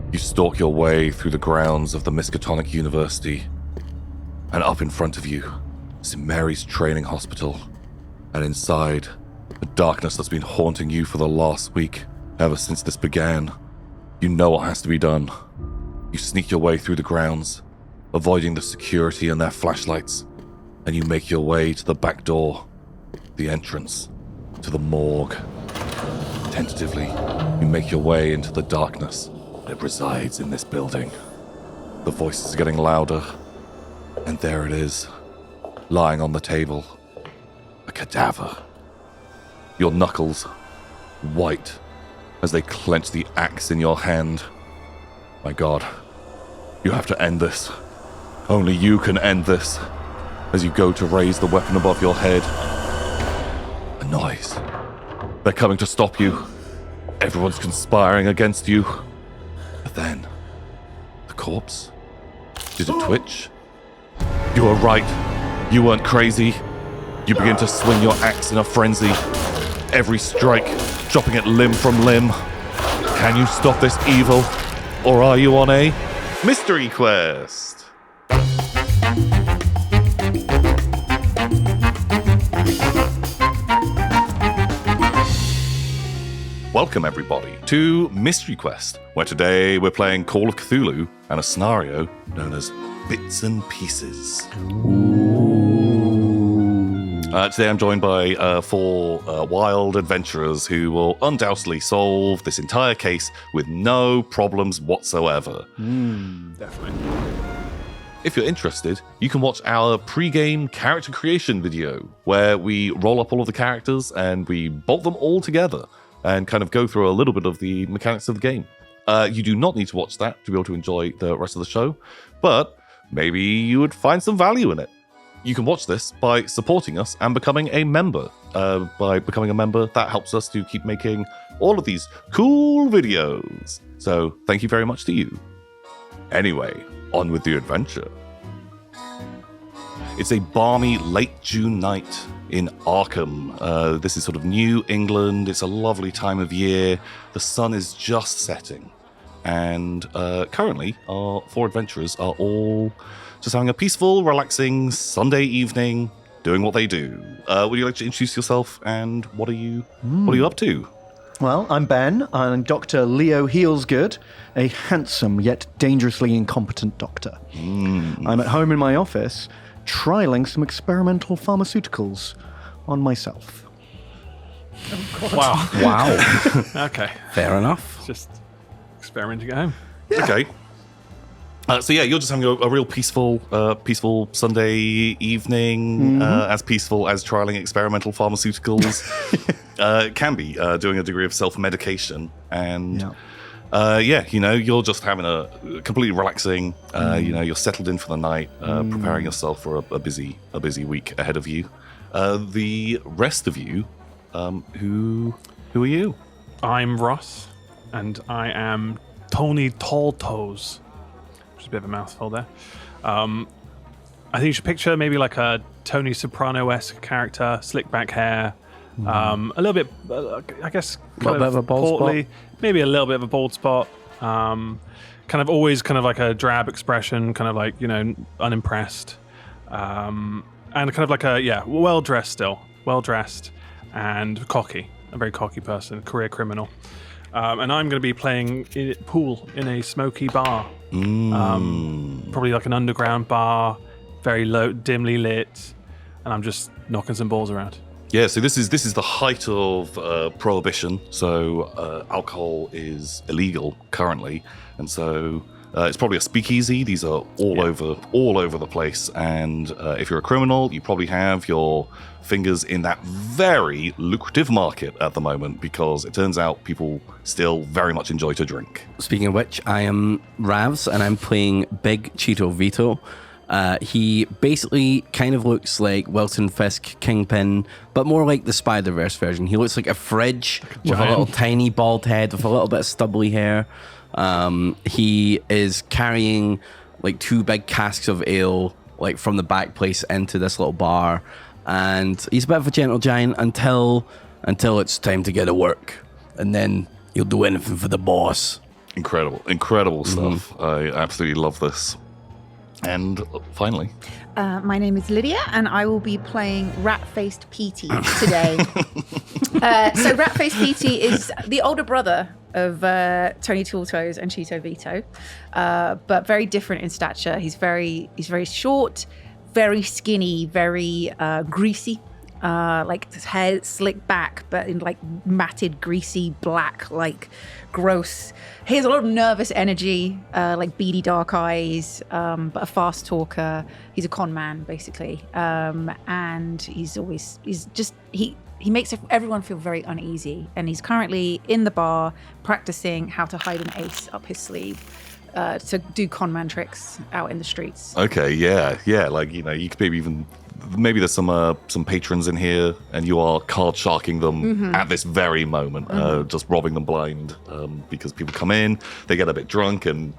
You stalk your way through the grounds of the Miskatonic University, and up in front of you is St. Mary's Training Hospital, and inside, the darkness that's been haunting you for the last week, ever since this began. You know what has to be done. You sneak your way through the grounds, avoiding the security and their flashlights, and you make your way to the back door, the entrance to the morgue. Tentatively, you make your way into the darkness that resides in this building. The voices are getting louder, and there it is, lying on the table, a cadaver. Your knuckles white as they clench the axe in your hand. My God, you have to end this. Only you can end this. As you go to raise the weapon above your head, a noise. They're coming to stop you. Everyone's conspiring against you. But then, the corpse? Did it twitch? You were right. You weren't crazy. You begin to swing your axe in a frenzy. Every strike, chopping it limb from limb. Can you stop this evil? Or are you on a mystery quest? Welcome everybody to Mystery Quest, where today we're playing Call of Cthulhu and a scenario known as Bits and Pieces. Today I'm joined by four wild adventurers who will undoubtedly solve this entire case with no problems whatsoever. Definitely. If you're interested, you can watch our pre-game character creation video, where we roll up all of the characters and we bolt them all together and kind of go through a little bit of the mechanics of the game. You do not need to watch that to be able to enjoy the rest of the show, but maybe you would find some value in it. You can watch this by supporting us and becoming a member. By becoming a member, that helps us to keep making all of these cool videos. So thank you very much to you. Anyway, on with the adventure. It's a balmy late June night in Arkham. This is sort of New England. It's a lovely time of year. The sun is just setting. And currently, our four adventurers are all just having a peaceful, relaxing Sunday evening, doing what they do. Would you like to introduce yourself and what are you up to? Well, I'm Ben. I'm Dr. Leo Healsgood, a handsome yet dangerously incompetent doctor. I'm at home in my office, trialing some experimental pharmaceuticals on myself. Wow. Wow. Okay. Fair enough. Just experimenting at home. Yeah. Okay. So yeah, you're just having a real peaceful Sunday evening, as peaceful as trialing experimental pharmaceuticals can be, doing a degree of self-medication. And you're just having a completely relaxing, you're settled in for the night, preparing yourself for a busy week ahead of you. The rest of you, who are you? I'm Ross, and I am Tony Tall Toes. A bit of a mouthful there. I think you should picture maybe like a Tony Soprano-esque character, slick back hair, a little bit, I guess, A little bit of a bald portly, spot. maybe a little bit of a bald spot. Kind of always kind of like a drab expression, kind of like, unimpressed, and kind of like well dressed still, and cocky, a very cocky person, career criminal. And I'm going to be playing pool in a smoky bar. Probably like an underground bar, very low, dimly lit, and I'm just knocking some balls around. Yeah, so this is the height of prohibition. So alcohol is illegal currently, and so it's probably a speakeasy. These are all over the place. And if you're a criminal, you probably have your fingers in that very lucrative market at the moment, because it turns out people still very much enjoy to drink. Speaking of which, I am Ravs, and I'm playing Big Cheeto Vito. He basically kind of looks like Wilson Fisk Kingpin, but more like the Spider-Verse version. He looks like a fridge with a little tiny bald head with a little bit of stubbly hair. He is carrying like 2 big casks of ale like from the back place into this little bar, and he's a bit of a gentle giant until it's time to get to work, and then he'll do anything for the boss. Incredible stuff. I absolutely love this. And finally, my name is Lydia, and I will be playing Rat-Faced Petey today. So Rat-Faced Petey is the older brother of Tony Tooltoes and Cheeto Vito, but very different in stature. He's very short, very skinny, very greasy. Like his hair slicked back, but in like matted, greasy black, like gross. He has a lot of nervous energy, like beady dark eyes, but a fast talker. He's a con man, basically, and he makes everyone feel very uneasy. And he's currently in the bar practicing how to hide an ace up his sleeve. To do con man tricks out in the streets. okay, yeah, like you could maybe there's some patrons in here, and you are card sharking them at this very moment, just robbing them blind, because people come in, they get a bit drunk, and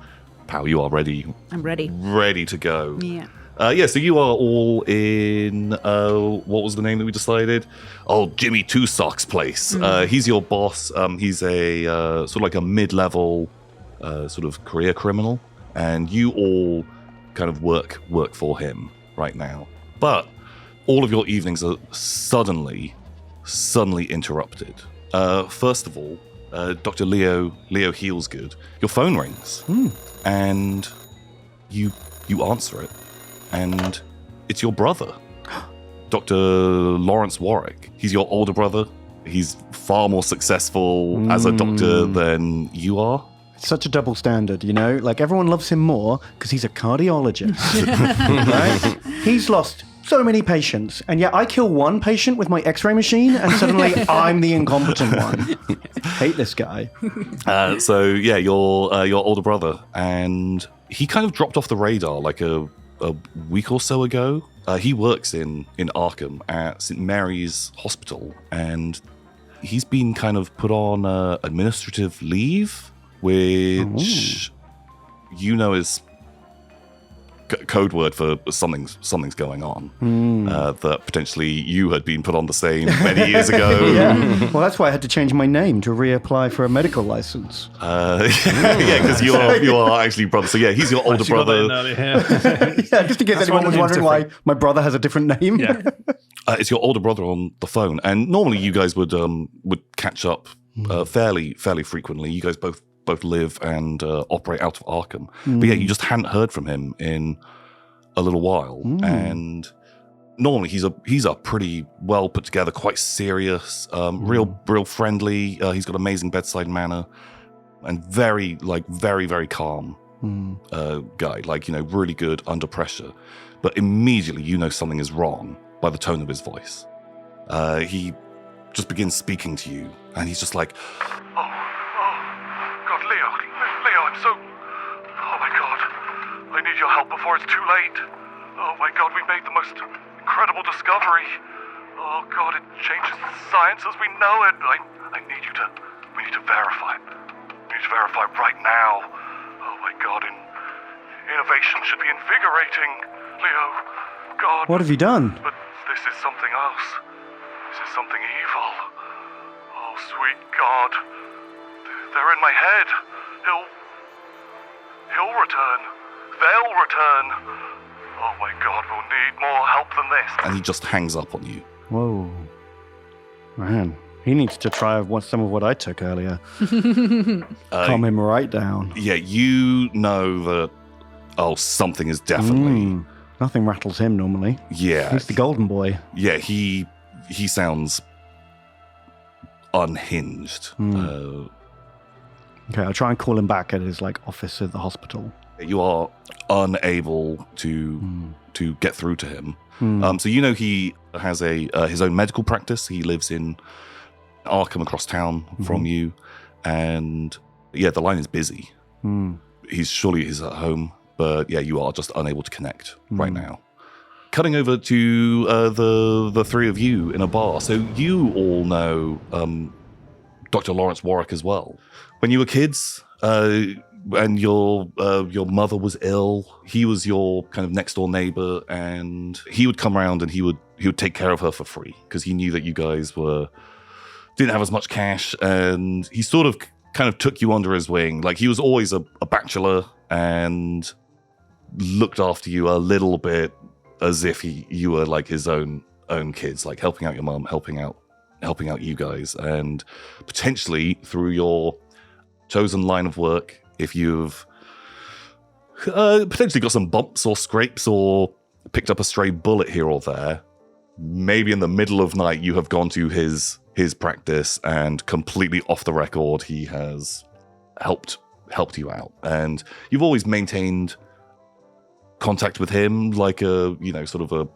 pow, you are ready. I'm ready. Ready to go. Yeah. So you are all in, what was the name that we decided? Oh, Jimmy Two Socks' place. He's your boss. He's a sort of like a mid-level sort of career criminal, and you all kind of work for him right now. But all of your evenings are suddenly interrupted. First of all, Dr. Leo Healsgood, your phone rings, and you answer it, and it's your brother, Dr. Lawrence Warwick. He's your older brother. He's far more successful as a doctor than you are. Such a double standard, like everyone loves him more because he's a cardiologist, right? He's lost so many patients, and yet I kill one patient with my x-ray machine, and suddenly I'm the incompetent one. Hate this guy. Your older brother, and he kind of dropped off the radar like a week or so ago. He works in Arkham at St. Mary's Hospital, and he's been kind of put on administrative leave, which is code word for something's going on. That potentially you had been put on the same many years ago. Yeah. Well, that's why I had to change my name to reapply for a medical license. Because you are actually brother. So yeah, he's your older brother. Yeah, just in case anyone was wondering why my brother has a different name. Yeah. It's your older brother on the phone, and normally you guys would catch up fairly frequently. You guys both live and operate out of Arkham. But yeah, you just hadn't heard from him in a little while. And normally he's a pretty well put together, quite serious, real friendly. He's got amazing bedside manner and very, very calm guy. Really good under pressure. But immediately something is wrong by the tone of his voice. He just begins speaking to you, and he's just like, I need your help before it's too late. Oh my God, we made the most incredible discovery. Oh God, it changes science as we know it. We need to verify it. We need to verify right now. Oh my God, innovation should be invigorating. Leo, God. What have you done? But this is something else. This is something evil. Oh, sweet God. They're in my head. He'll return. They'll return. Oh my God, we'll need more help than this. and he just hangs up on you. Whoa. Man, he needs to try some of what I took earlier. Calm him right down. Yeah, you know that, something is definitely... Nothing rattles him normally. Yeah. He's the golden boy. Yeah, he sounds unhinged. Okay, I'll try and call him back at his office at the hospital. You are unable to get through to him. So he has his own medical practice. He lives in Arkham, across town from you, and yeah, the line is busy. He's at home, but yeah, you are just unable to connect right now. Cutting over to the three of you in a bar. So you all know Dr. Lawrence Warwick as well. When you were kids, and your mother was ill, he was your kind of next door neighbor, and he would come around and he would take care of her for free because he knew that you guys didn't have as much cash, and he sort of kind of took you under his wing. Like, he was always a bachelor and looked after you a little bit as if you were like his own kids, like helping out your mum, helping out you guys, and potentially through your chosen line of work, if you've potentially got some bumps or scrapes or picked up a stray bullet here or there, maybe in the middle of night you have gone to his practice and completely off the record he has helped you out, and you've always maintained contact with him like a sort of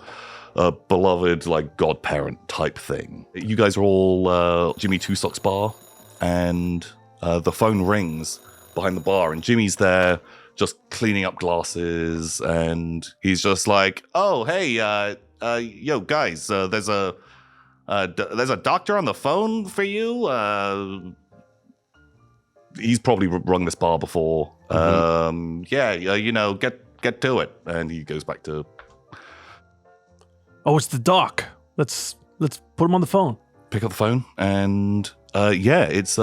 a beloved like godparent type thing. You guys are all Jimmy Two Socks bar, and the phone rings behind the bar, and Jimmy's there just cleaning up glasses, and he's just like, "Oh, hey, yo, guys, there's a doctor on the phone for you." He's probably rung this bar before. Get to it. And he goes back to... Oh, it's the doc. Let's put him on the phone. Pick up the phone, and it's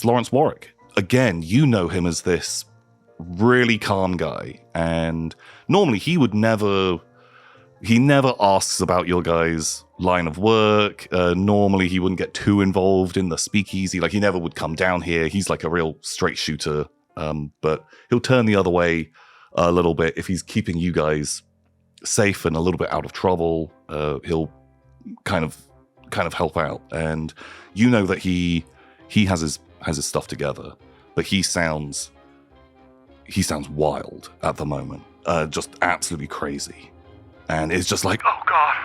Lawrence Warwick. Again, you know him as this really calm guy, and normally he never asks about your guys' line of work. Normally he wouldn't get too involved in the speakeasy. Like, he never would come down here. He's like a real straight shooter, but he'll turn the other way a little bit if he's keeping you guys safe and a little bit out of trouble. He'll kind of help out, and you know that he has his stuff together, but he sounds wild at the moment, just absolutely crazy, and it's just like, Oh God,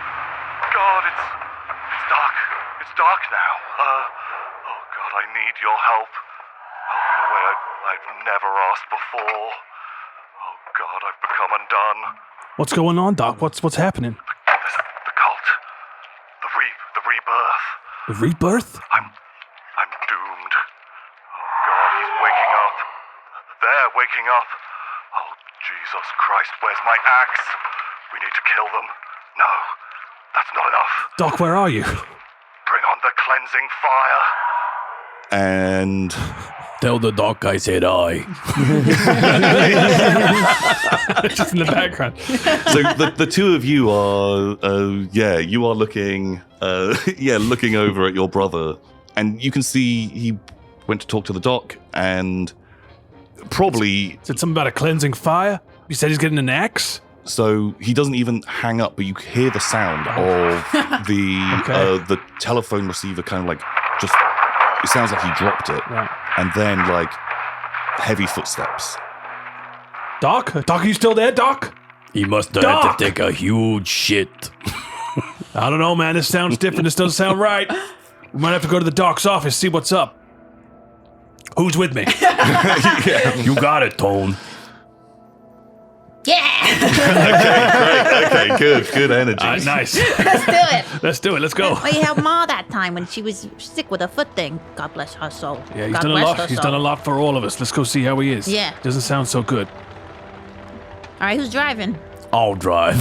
it's dark now. Oh God, I need your help in a way I've never asked before. Oh God, I've become undone. What's going on, Doc? What's happening? The cult, the rebirth. The rebirth? I'm doomed. Oh God, he's waking up. They're waking up. Oh Jesus Christ, where's my axe? We need to kill them. No, that's not enough. Doc, where are you? Bring on the cleansing fire. and Tell the doc I said I. Just in the background. so the two of you are, you are looking, looking over at your brother, and you can see he went to talk to the doc, and probably Said something about a cleansing fire? You said he's getting an axe? so he doesn't even hang up, but you hear the sound of the telephone receiver kind of like just. It sounds like he dropped it, Right. and then like heavy footsteps. Doc? Doc, are you still there, Doc? He must have Doc! had to take a huge shit. I don't know, man. This sounds different. This doesn't sound right. We might have to go to the doc's office, see what's up. Who's with me? You got it, Tone. Yeah! Okay, good energy. Nice. Let's do it. Let's do it. Let's go. Well, you helped Ma that time when she was sick with a foot thing. God bless her soul. Yeah, he's God done a bless lot. her He's soul. done a lot for all of us. Let's go see how he is. Yeah. Doesn't sound so good. All right, who's driving? I'll drive.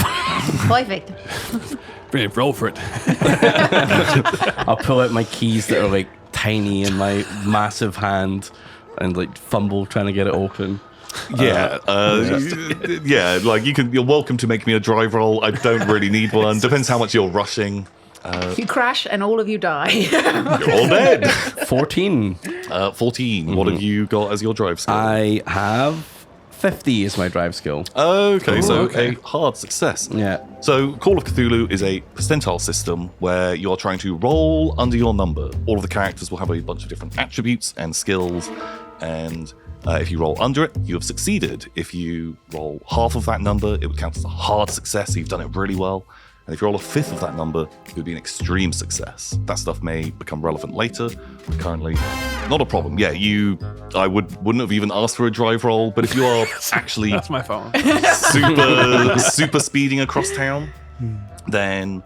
Perfect. Brilliant. Roll for it. I'll pull out my keys that are like tiny in my massive hand and like fumble trying to get it open. Yeah, like you're welcome to make me a drive roll. I don't really need one. Depends how much you're rushing. You crash and all of you die. You're all dead. 14. 14. What have you got as your drive skill? I have 50 as my drive skill. Okay, so okay. a hard success. Yeah. So Call of Cthulhu is a percentile system where you are trying to roll under your number. All of the characters will have a bunch of different attributes and skills, and if you roll under it, you have succeeded. If you roll half of that number, it would count as a hard success, so you've done it really well. And if you roll a fifth of that number, it would be an extreme success. That stuff may become relevant later, but currently, not a problem. Yeah, I wouldn't have even asked for a drive roll, but if you are actually That's my phone. super speeding across town, then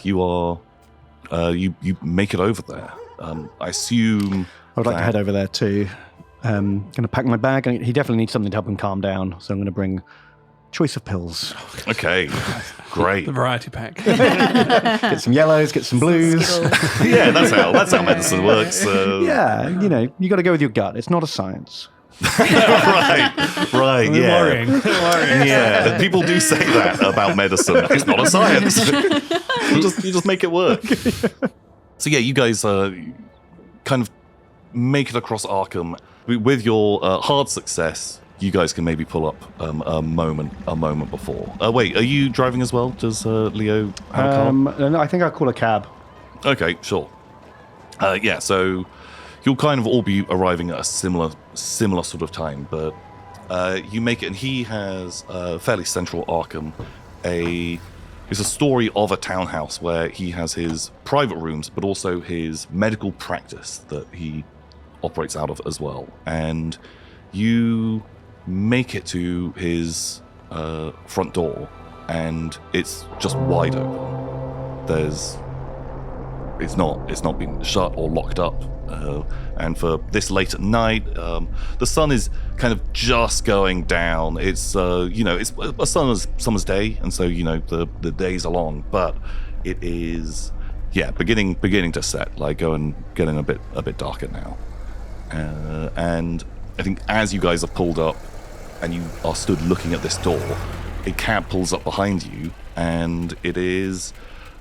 you are you make it over there. I assume I would like to that- head over there too. Going to pack my bag. He definitely needs something to help him calm down, so I'm going to bring choice of pills. Okay, great. The variety pack. Get some yellows, get some blues. Yeah, that's how medicine works. Yeah, you got to go with your gut. It's not a science. right, yeah. Worrying. Yeah, people do say that about medicine. It's not a science. you just make it work. So yeah, you guys kind of make it across Arkham with your hard success. You guys can maybe pull up a moment before. Wait, are you driving as well? Does Leo have a car? No, I think I'll call a cab. Okay, sure. Yeah, so you'll kind of all be arriving at a similar sort of time, but you make it, and he has fairly central Arkham. It's a story of a townhouse where he has his private rooms, but also his medical practice that he operates out of as well. And you make it to his front door, and it's just wide open. It's not been shut or locked up. And for this late at night, the sun is kind of just going down. It's it's a summer's day, and so the days are long, but it is beginning to set, like getting a bit darker now. And I think as you guys have pulled up and you are stood looking at this door, a cab pulls up behind you, and it is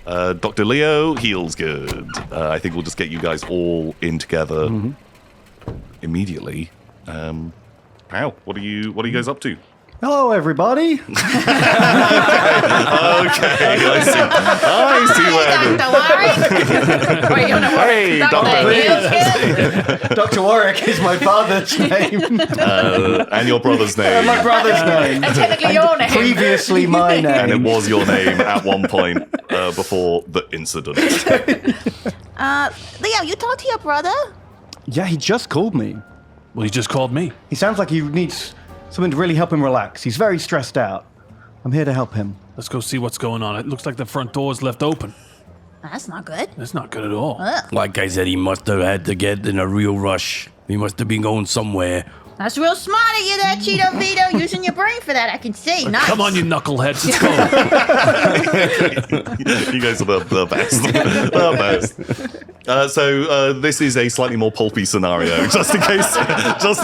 Dr. Leo Healsgood. I think we'll just get you guys all in together immediately. Pal, what are you guys up to? Hello, everybody. Okay, I see where. Wait, you're not Hey, Dr. Dr. Warwick is my father's name. And your brother's name. My brother's name. And technically your name. Previously my name. And it was your name at one point before the incident. Leo, you talked to your brother? Yeah, he just called me. Well, he just called me. He sounds like he needs something to really help him relax. He's very stressed out. I'm here to help him. Let's go see what's going on. It looks like the front door's left open. That's not good. That's not good at all. Like I said, he must have had to get in a real rush. He must have been going somewhere. That's real smart of you there, Cheeto Vito, using your brain for that, I can see. Nice. Come on, you knuckleheads. Let's go. You guys are the best. The best. So this is a slightly more pulpy scenario, just in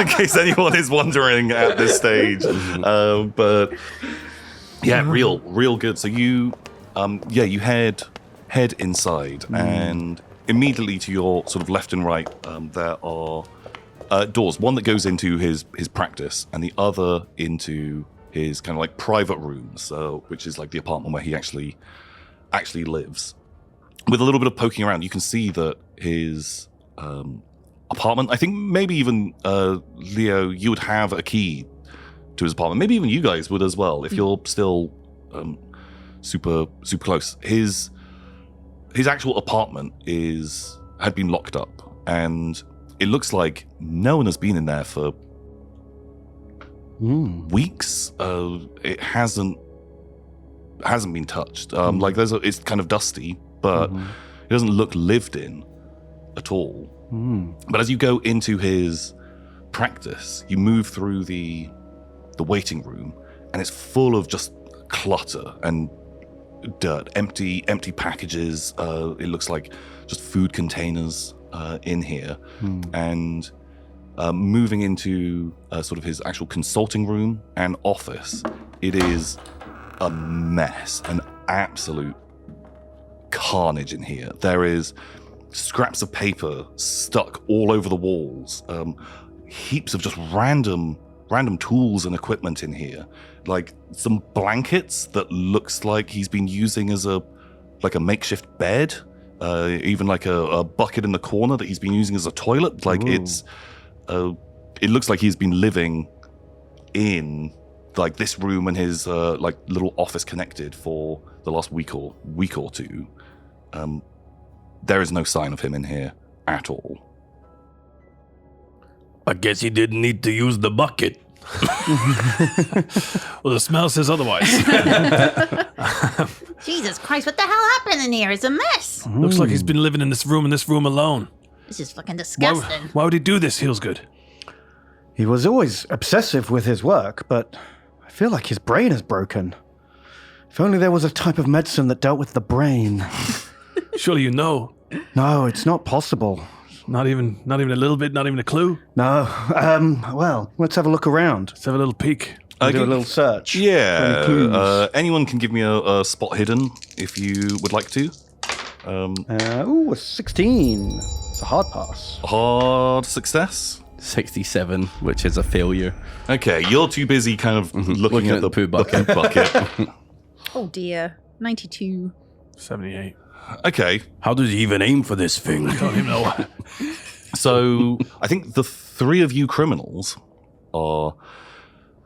case anyone is wondering at this stage. But yeah, real good. So you head inside, and immediately to your sort of left and right, there are doors. One that goes into his practice, and the other into his kind of like private rooms, which is like the apartment where he actually lives. With a little bit of poking around, you can see that his apartment, I think maybe even Leo, you would have a key to his apartment. Maybe even you guys would as well, if you're still super close. His actual apartment had been locked up, and it looks like no one has been in there for weeks. It hasn't been touched. Like it's kind of dusty, but it doesn't look lived in at all. But as you go into his practice, you move through the waiting room, and it's full of just clutter and dirt, empty packages. It looks like just food containers in here. And moving into sort of his actual consulting room and office, it is a mess, an absolute carnage in here. There is scraps of paper stuck all over the walls, heaps of just random tools and equipment in here, like some blankets that looks like he's been using as a makeshift bed, even like a bucket in the corner that he's been using as a toilet. Like it looks like he's been living in like this room and his like little office connected for the last week or two. There is no sign of him in here at all. I guess he didn't need to use the bucket. Well, the smell says otherwise. Jesus Christ, what the hell happened in here? It's a mess. Looks like he's been living in this room alone. This is fucking disgusting. Why would he do this, Healsgood? He was always obsessive with his work, but I feel like his brain is broken. If only there was a type of medicine that dealt with the brain. Surely you know. No, it's not possible. Not even a little bit, not even a clue. No. Well, let's have a look around. Let's have a little peek. Do a little search. for any Yeah. clues. Anyone can give me a spot hidden if you would like to. A 16. It's a hard pass. Hard success. 67, which is a failure. Okay, you're too busy kind of looking at the poo bucket. the poo bucket. Oh dear. 92. 78. Okay, How does he even aim for this thing? Don't even know why. so I think the three of you criminals are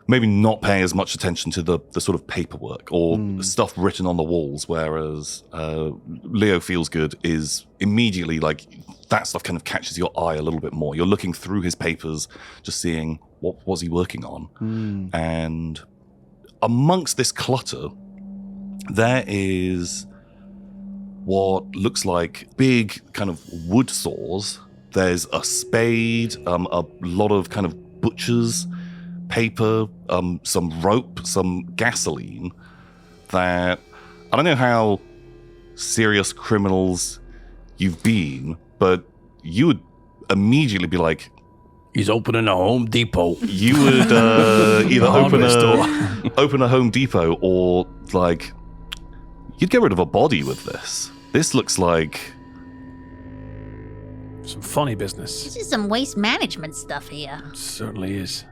maybe not paying as much attention to the sort of paperwork or stuff written on the walls, whereas Leo Feels Good is immediately like that stuff kind of catches your eye a little bit more. You're looking through his papers, just seeing what was he working on. And amongst this clutter, there is what looks like big kind of wood saws. There's a spade, a lot of kind of butcher's paper, some rope, some gasoline. That I don't know how serious criminals you've been, but you would immediately be like, He's opening a Home Depot. you would either open a Home Depot or like you'd get rid of a body with this. This looks like Some funny business. This is some waste management stuff here. Certainly is.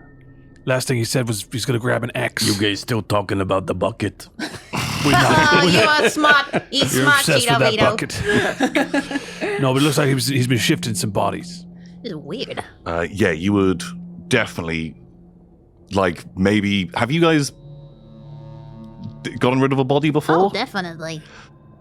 Last thing he said was he's going to grab an X. You guys still talking about the bucket? We're not. Oh, you are smart. He's You're smart, obsessed Cheeto with that Vito. bucket. No, but it looks like he's been shifting some bodies. This is weird. yeah, you would definitely like maybe have you guys gotten rid of a body before? Oh, definitely.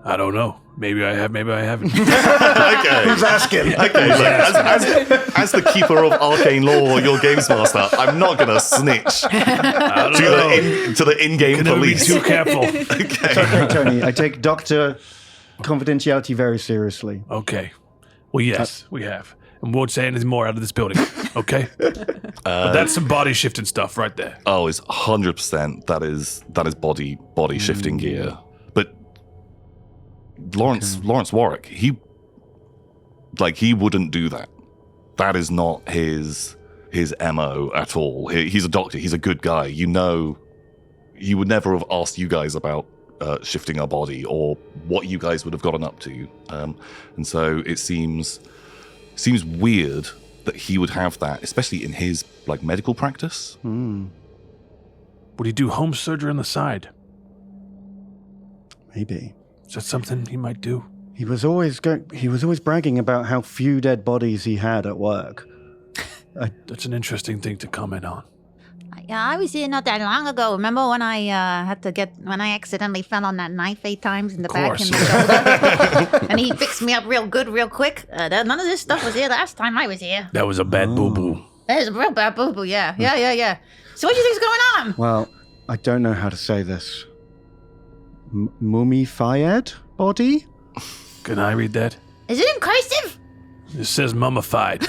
I don't know. Maybe I have. Maybe I haven't. Okay. Who's asking? Okay, look, as the keeper of arcane law, your games master, I'm not gonna snitch to the in-game Can never be police. too careful. Okay, Tony, I take doctor confidentiality very seriously. Okay. Well, yes, we have. And we won't say anything more out of this building. Okay. But that's some body shifting stuff right there. Oh, it's 100%. That is body shifting gear. But Lawrence Warwick, he wouldn't do that. That is not his MO at all. He's a doctor. He's a good guy. You know, he would never have asked you guys about shifting a body or what you guys would have gotten up to. And so it seems weird that he would have that, especially in his like medical practice. Would he do home surgery on the side? Maybe. Is that something he might do? He was always bragging about how few dead bodies he had at work. That's an interesting thing to comment on. Yeah, I was here not that long ago. Remember when I when I accidentally fell on that knife 8 times in the back and the shoulder? And he fixed me up real good, real quick. None of this stuff was here last time I was here. That was a bad boo-boo. That is a real bad boo-boo, yeah. Yeah. So what do you think's going on? Well, I don't know how to say this. Mummified body? Can I read that? Is it in cursive? It says mummified.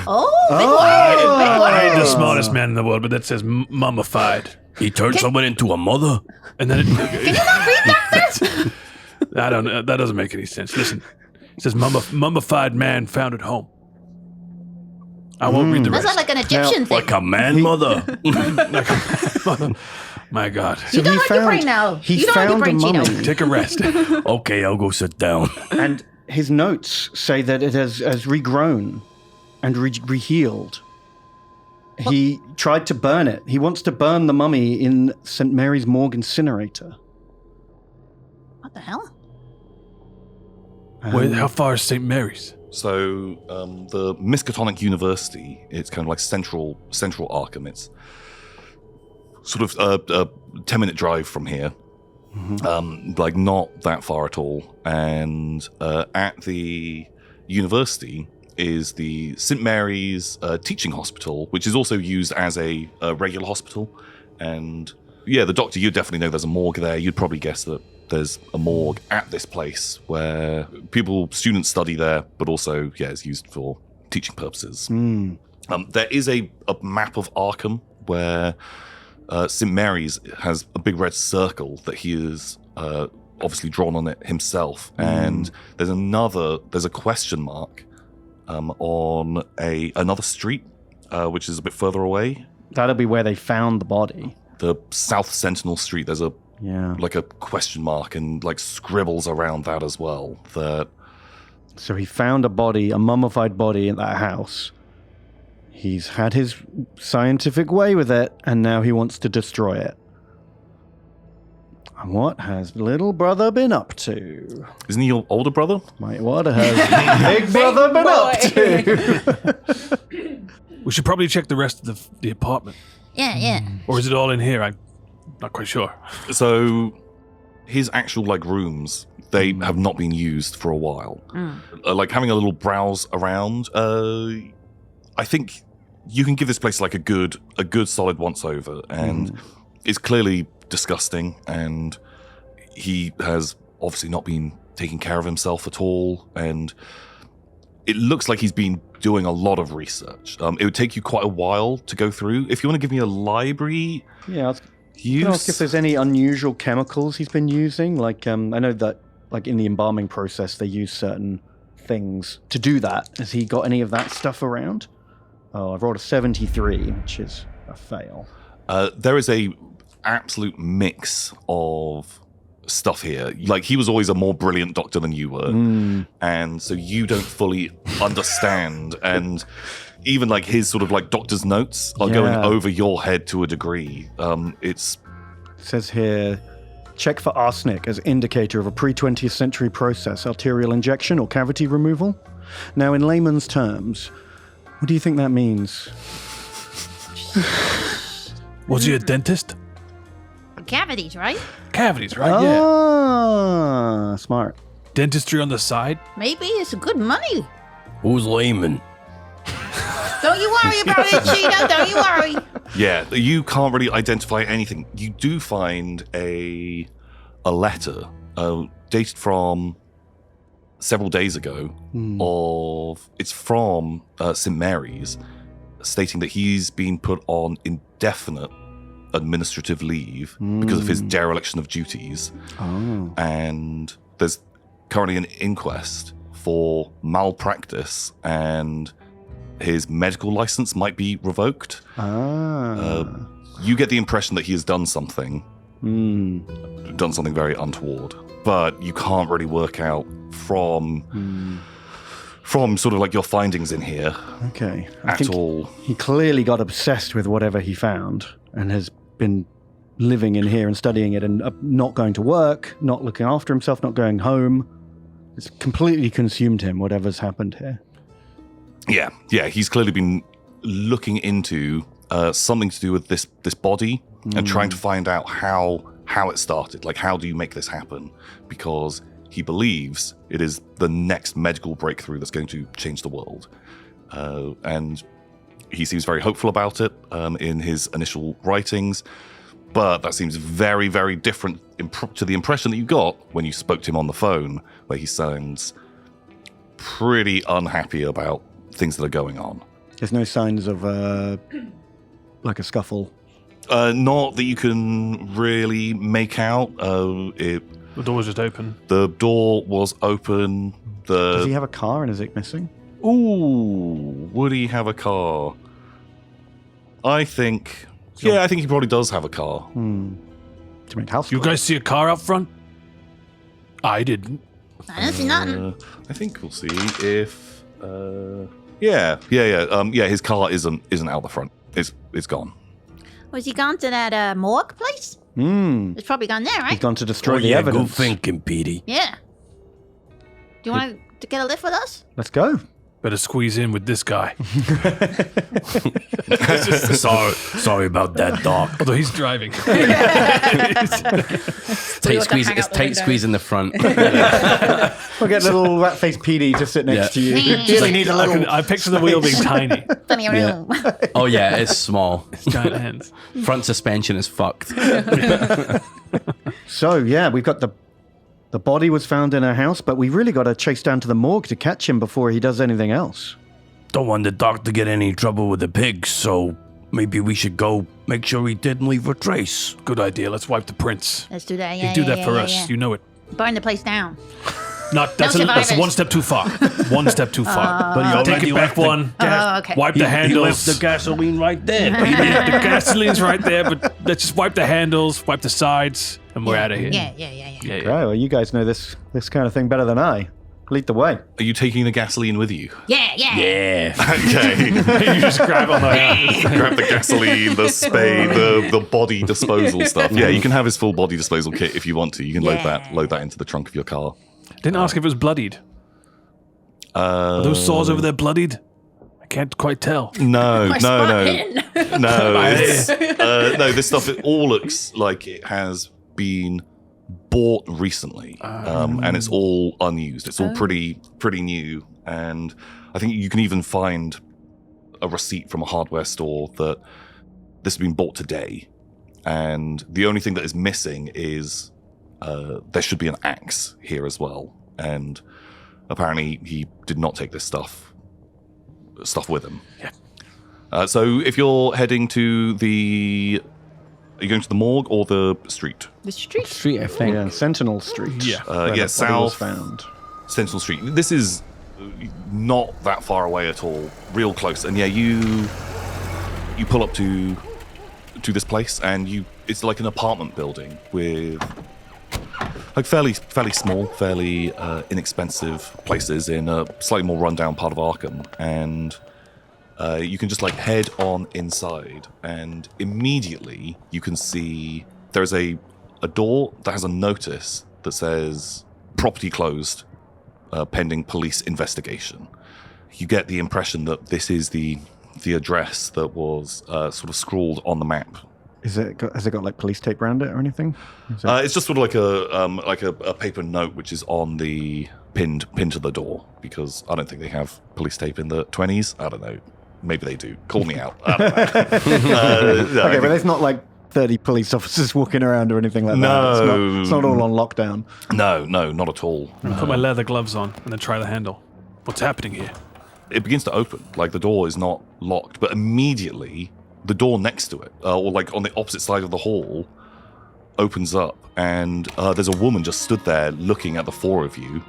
Oh, big word, I ain't big the word. smartest man in the world, but that says mummified. He turned someone into a mother? And then Can you not read that? I don't know. That doesn't make any sense. Listen, it says mummified man found at home. I won't read the That's rest. not like an Egyptian thing. Like a man mother? My God. You don't like your brain now. He You don't like your found a brain, Cheeto. mummy, Take a rest. Okay, I'll go sit down. and his notes say that it has regrown and rehealed. He tried to burn it. He wants to burn the mummy in St. Mary's Morgue incinerator. What the hell? How far is St. Mary's? So the Miskatonic University, it's kind of like central Arkham. It's sort of a 10-minute drive from here. Like not that far at all. And at the university is the St. Mary's Teaching Hospital, which is also used as a regular hospital. And yeah, the doctor, you definitely know there's a morgue there. You'd probably guess that there's a morgue at this place where students study there, but also, yeah, it's used for teaching purposes. There is a map of Arkham where St. Mary's has a big red circle that he is obviously drawn on it himself, and there's a question mark on another street, which is a bit further away. That'll be where they found the body. The South Sentinel Street, there's a question mark and like scribbles around that as well. So he found a mummified body in that house. He's had his scientific way with it, and now he wants to destroy it. And what has little brother been up to? Isn't he your older brother? What has big brother been up to? We should probably check the rest of the apartment. Yeah. Or is it all in here? I'm not quite sure. So his actual like rooms, they have not been used for a while. Like having a little browse around, I think you can give this place like a good solid once over, and it's clearly disgusting, and he has obviously not been taking care of himself at all, and it looks like he's been doing a lot of research. It would take you quite a while to go through. If you want to give me a library Can I ask if there's any unusual chemicals he's been using? Like, I know that like in the embalming process, they use certain things to do that. Has he got any of that stuff around? Oh, I've rolled a 73, which is a fail. There is a absolute mix of stuff here. Like, he was always a more brilliant doctor than you were, and so you don't fully understand, and even like his sort of like doctor's notes are going over your head to a degree. It says here, check for arsenic as indicator of a pre-20th century process, arterial injection or cavity removal. Now, in layman's terms, what do you think that means? Was he a dentist? Cavities, right? Cavities, right? Yeah. Ah, smart. Dentistry on the side? Maybe it's good money. Who's layman? Don't you worry about it, Cheetah. Don't you worry. Yeah, you can't really identify anything. You do find a letter dated from several days ago. It's from St. Mary's, stating that he's been put on indefinite administrative leave because of his dereliction of duties. And there's currently an inquest for malpractice, and his medical license might be revoked. You get the impression that he has done something very untoward, but you can't really work out from sort of like your findings in here. Okay. I think all. He clearly got obsessed with whatever he found and has been living in here and studying it and not going to work, not looking after himself, not going home. It's completely consumed him, whatever's happened here. Yeah, he's clearly been looking into something to do with this body and trying to find out how it started. Like, how do you make this happen? Because he believes it is the next medical breakthrough that's going to change the world. And he seems very hopeful about it in his initial writings, but that seems very, very different to the impression that you got when you spoke to him on the phone, where he sounds pretty unhappy about things that are going on. There's no signs of like a scuffle? Not that you can really make out. The door was just open. The door was open. Does he have a car and is it missing? Ooh, would he have a car? I think he probably does have a car. To make house. You guys see a car out front? I didn't. I don't see nothing. I think we'll see if. Yeah. His car isn't out the front. It's gone. Was he gone to that morgue place? It's probably gone there, right? He's gone to destroy the evidence. Good thinking, Petey. Yeah. Do you want to get a lift with us? Let's go. Better squeeze in with this guy. Sorry about that, Doc. Although he's driving. It's tight squeeze in the front. We'll get little rat-faced PD to sit next to you. Really need a little. I picture the wheel being tiny. Plenty of room. Oh yeah, it's small. Giant hands. Front suspension is fucked. So yeah, we've got the body was found in a house, but we really got to chase down to the morgue to catch him before he does anything else. Don't want the doc to get any trouble with the pigs, so maybe we should go make sure he didn't leave a trace. Good idea. Let's wipe the prints. Let's do that. You Yeah, do yeah, that for yeah, us. yeah. You know it. Burn the place down. That's survivors. one step too far. One step too far. But he Take already it back left the one. Oh, okay. Wipe the He handles. left the gasoline right there. The gasoline's right there, but let's just wipe the handles, wipe the sides, and we're out of here. Yeah. Yeah. Right, well, you guys know this kind of thing better than I. Lead the way. Are you taking the gasoline with you? Yeah. Okay. You just grab on the Grab the gasoline, the spade, the body disposal stuff. Yeah, you can have his full body disposal kit if you want to. You can load that into the trunk of your car. Didn't ask if it was bloodied. Are those saws over there bloodied? I can't quite tell. No. Hidden. No, this stuff, it all looks like it has been bought recently, and it's all unused. It's all pretty new, and I think you can even find a receipt from a hardware store that this has been bought today, and the only thing that is missing is there should be an axe here as well, and apparently he did not take this stuff with him. Yeah. So if you're heading to are you going to the morgue or the street? The street. Street, I think. Yeah, Sentinel Street. Yeah. where the body was south. found. Central Street. This is not that far away at all. Real close. And yeah, you pull up to this place, and it's like an apartment building with like fairly small, fairly inexpensive places in a slightly more rundown part of Arkham, and you can just like head on inside, and immediately you can see there's a door that has a notice that says property closed, pending police investigation. You get the impression that this is the address that was sort of scrawled on the map. Has it got like police tape around it or anything? It's just sort of like a paper note which is on the pinned to the door, because I don't think they have police tape in the 20s. I don't know. Maybe they do. Call me out. I don't know. Okay, but there's not like 30 police officers walking around or anything like No. that. It's not all on lockdown. No, not at all. I'm gonna put my leather gloves on and then try the handle. What's happening here? It begins to open. Like the door is not locked, but immediately the door next to it, or like on the opposite side of the hall, opens up, and there's a woman just stood there looking at the four of you,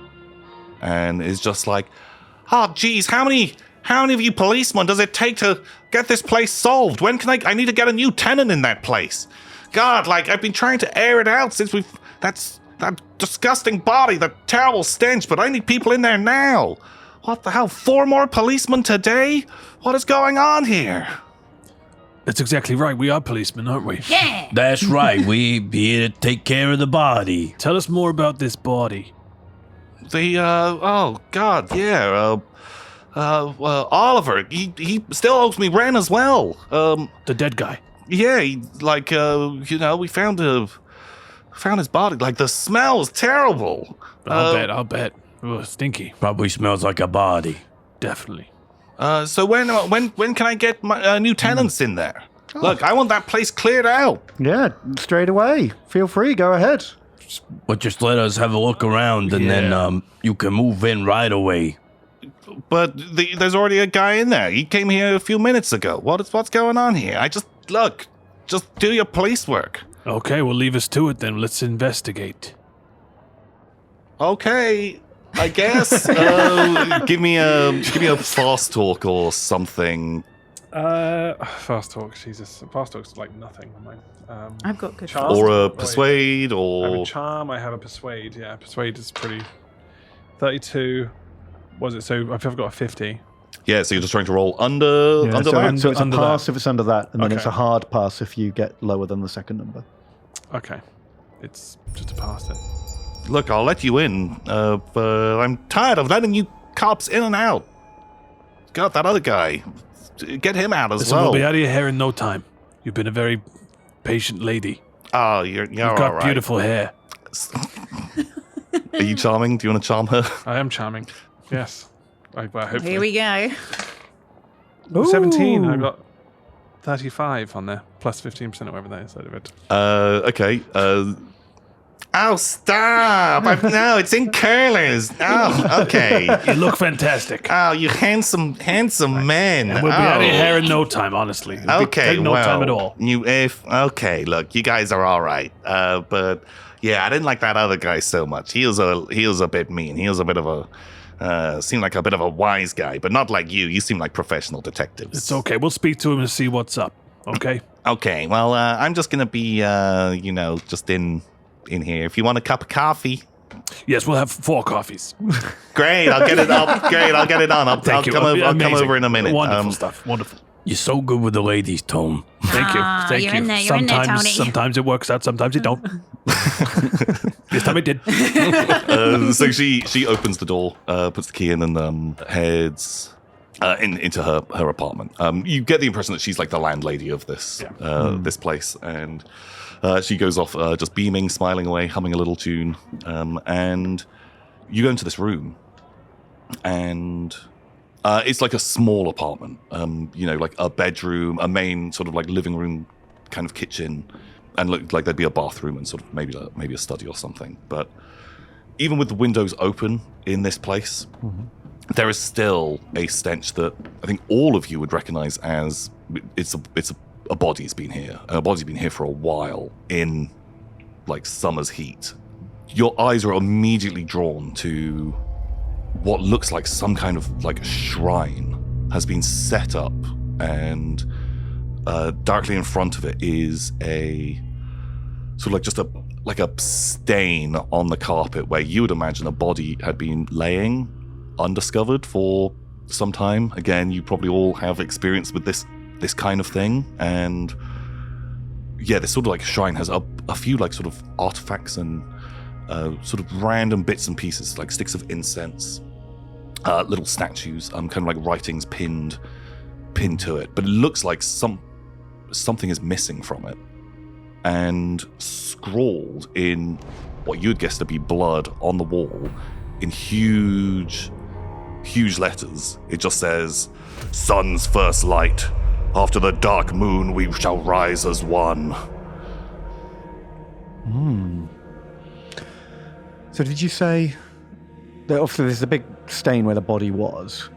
and is just like, "Oh, geez, how many of you policemen does it take to get this place solved? When can I need to get a new tenant in that place. God, like, I've been trying to air it out since that disgusting body, the terrible stench, but I need people in there now. What the hell, 4 more policemen today? What is going on here?" That's exactly right. We are policemen, aren't we? Yeah. That's right. We here to take care of the body. Tell us more about this body. Oh, God, yeah, Oliver, he still owes me rent as well. The dead guy. Yeah, we found his body. Like, the smell was terrible. I'll bet. Ugh, stinky. Probably smells like a body. Definitely. So when can I get my new tenants in there? Look, I want that place cleared out. Yeah, straight away. Feel free, go ahead. But just let us have a look around, and then you can move in right away. But there's already a guy in there. He came here a few minutes ago. What's going on here? Just do your police work. Okay, well, leave us to it then. Let's investigate. Okay, I guess. Give me a fast talk or something. Fast talk. Jesus, fast talk's like nothing. I've got good Charm? Or a persuade, I have or a charm. I have a persuade. Yeah, persuade is pretty. 32. Was it? So I've got a 50. yeah. So you're just trying to roll under Yeah, so, that. so it's a Under pass that. if it's under that, and then Okay. it's a hard pass if you get lower than the second number. Okay, it's just a pass then. Look, I'll let you in, but I'm tired of letting you cops in and out. God, that other guy, get him out as Listen, well. we'll be out of your hair in no time. You've been a very patient lady. Oh, you're You've got all right. beautiful hair. Are you charming? Do you want to charm her? I am charming. Yes. I hope. Here we go. 17. Ooh. I got 35 on there, plus 15% or whatever that is out of it. Okay. Oh, stop! No, it's in curlers. Oh, okay. You look fantastic. Oh, you handsome man. And we'll be out of here in no time, honestly. It'll Okay, take no time at all. Okay, look, you guys are all right. But yeah, I didn't like that other guy so much. He was a bit mean. He was a bit of a seemed like a bit of a wise guy, but not like you. You seem like professional detectives. It's okay. We'll speak to him and see what's up. Okay. Okay. Well, I'm just gonna be just in here. If you want a cup of coffee. Yes, we'll have 4 coffees. Great, I'll get it up. Great, I'll get it on. I'll Thank you. I'll come over in a minute. Wonderful stuff. Wonderful. You're so good with the ladies, Tom. Thank you. Thank you're you. in there, you're in there, Tony. Sometimes it works out. Sometimes it don't. This time it did. So she opens the door, puts the key in, and heads into her apartment. You get the impression that she's like the landlady of this this place, and she goes off just beaming, smiling away, humming a little tune, and you go into this room, and it's like a small apartment, like a bedroom, a main sort of like living room, kind of kitchen, and look like there'd be a bathroom and sort of maybe a study or something. But even with the windows open in this place, there is still a stench that I think all of you would recognize as a body's been here, and a body's been here for a while in like summer's heat. Your eyes are immediately drawn to what looks like some kind of like shrine has been set up, and directly in front of it is a sort of like just a stain on the carpet where you would imagine a body had been laying undiscovered for some time. Again, you probably all have experience with this kind of thing, and yeah, this sort of like shrine has a few like sort of artifacts and sort of random bits and pieces, like sticks of incense, little statues, kind of like writings pinned to it, but it looks like something is missing from it, and scrawled in what you would guess to be blood on the wall in huge letters. It just says, "Sun's first light. After the dark moon, we shall rise as one." So did you say that obviously there's a big stain where the body was?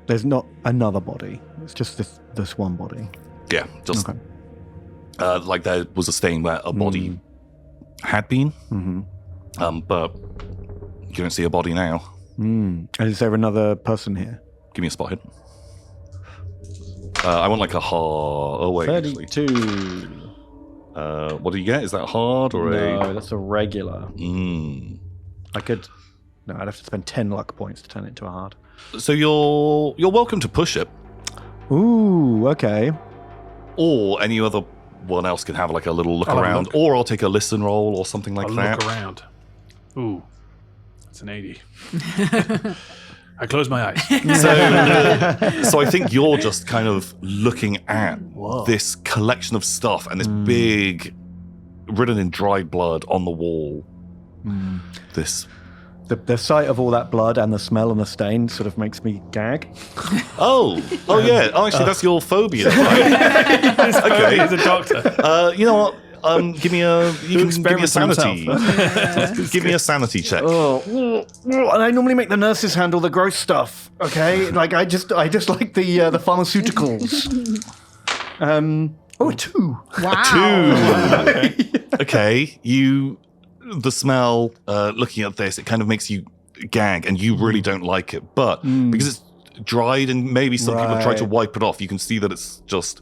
There's not another body. It's just this one body. Yeah, just Okay. like there was a stain where a body had been, but you don't see a body now. And is there another person here? Give me a spot hit. I want like a hard. Oh wait, actually. 32. What do you get? Is that hard or No, that's a regular. a? I'd have to spend 10 luck points to turn it into a hard. So you're welcome to push it, Ooh, okay. or any other one else can have like a little look I'll have a around, look. or I'll take a listen roll or something like I'll that. look around. Ooh, that's an 80. I close my eyes. So I think you're just kind of looking at this collection of stuff and this big, written in dried blood on the wall. This. The sight of all that blood and the smell and the stain sort of makes me gag. Oh yeah. Oh, actually, that's your phobia. Right? Okay. He's a doctor. You know what? Give me a sanity. Give me a sanity check. And I normally make the nurses handle the gross stuff. Okay, like I just like the pharmaceuticals. A 2. Wow. Okay. The smell. Looking at this, it kind of makes you gag, and you really don't like it. But because it's dried, and maybe some people try to wipe it off, you can see that it's just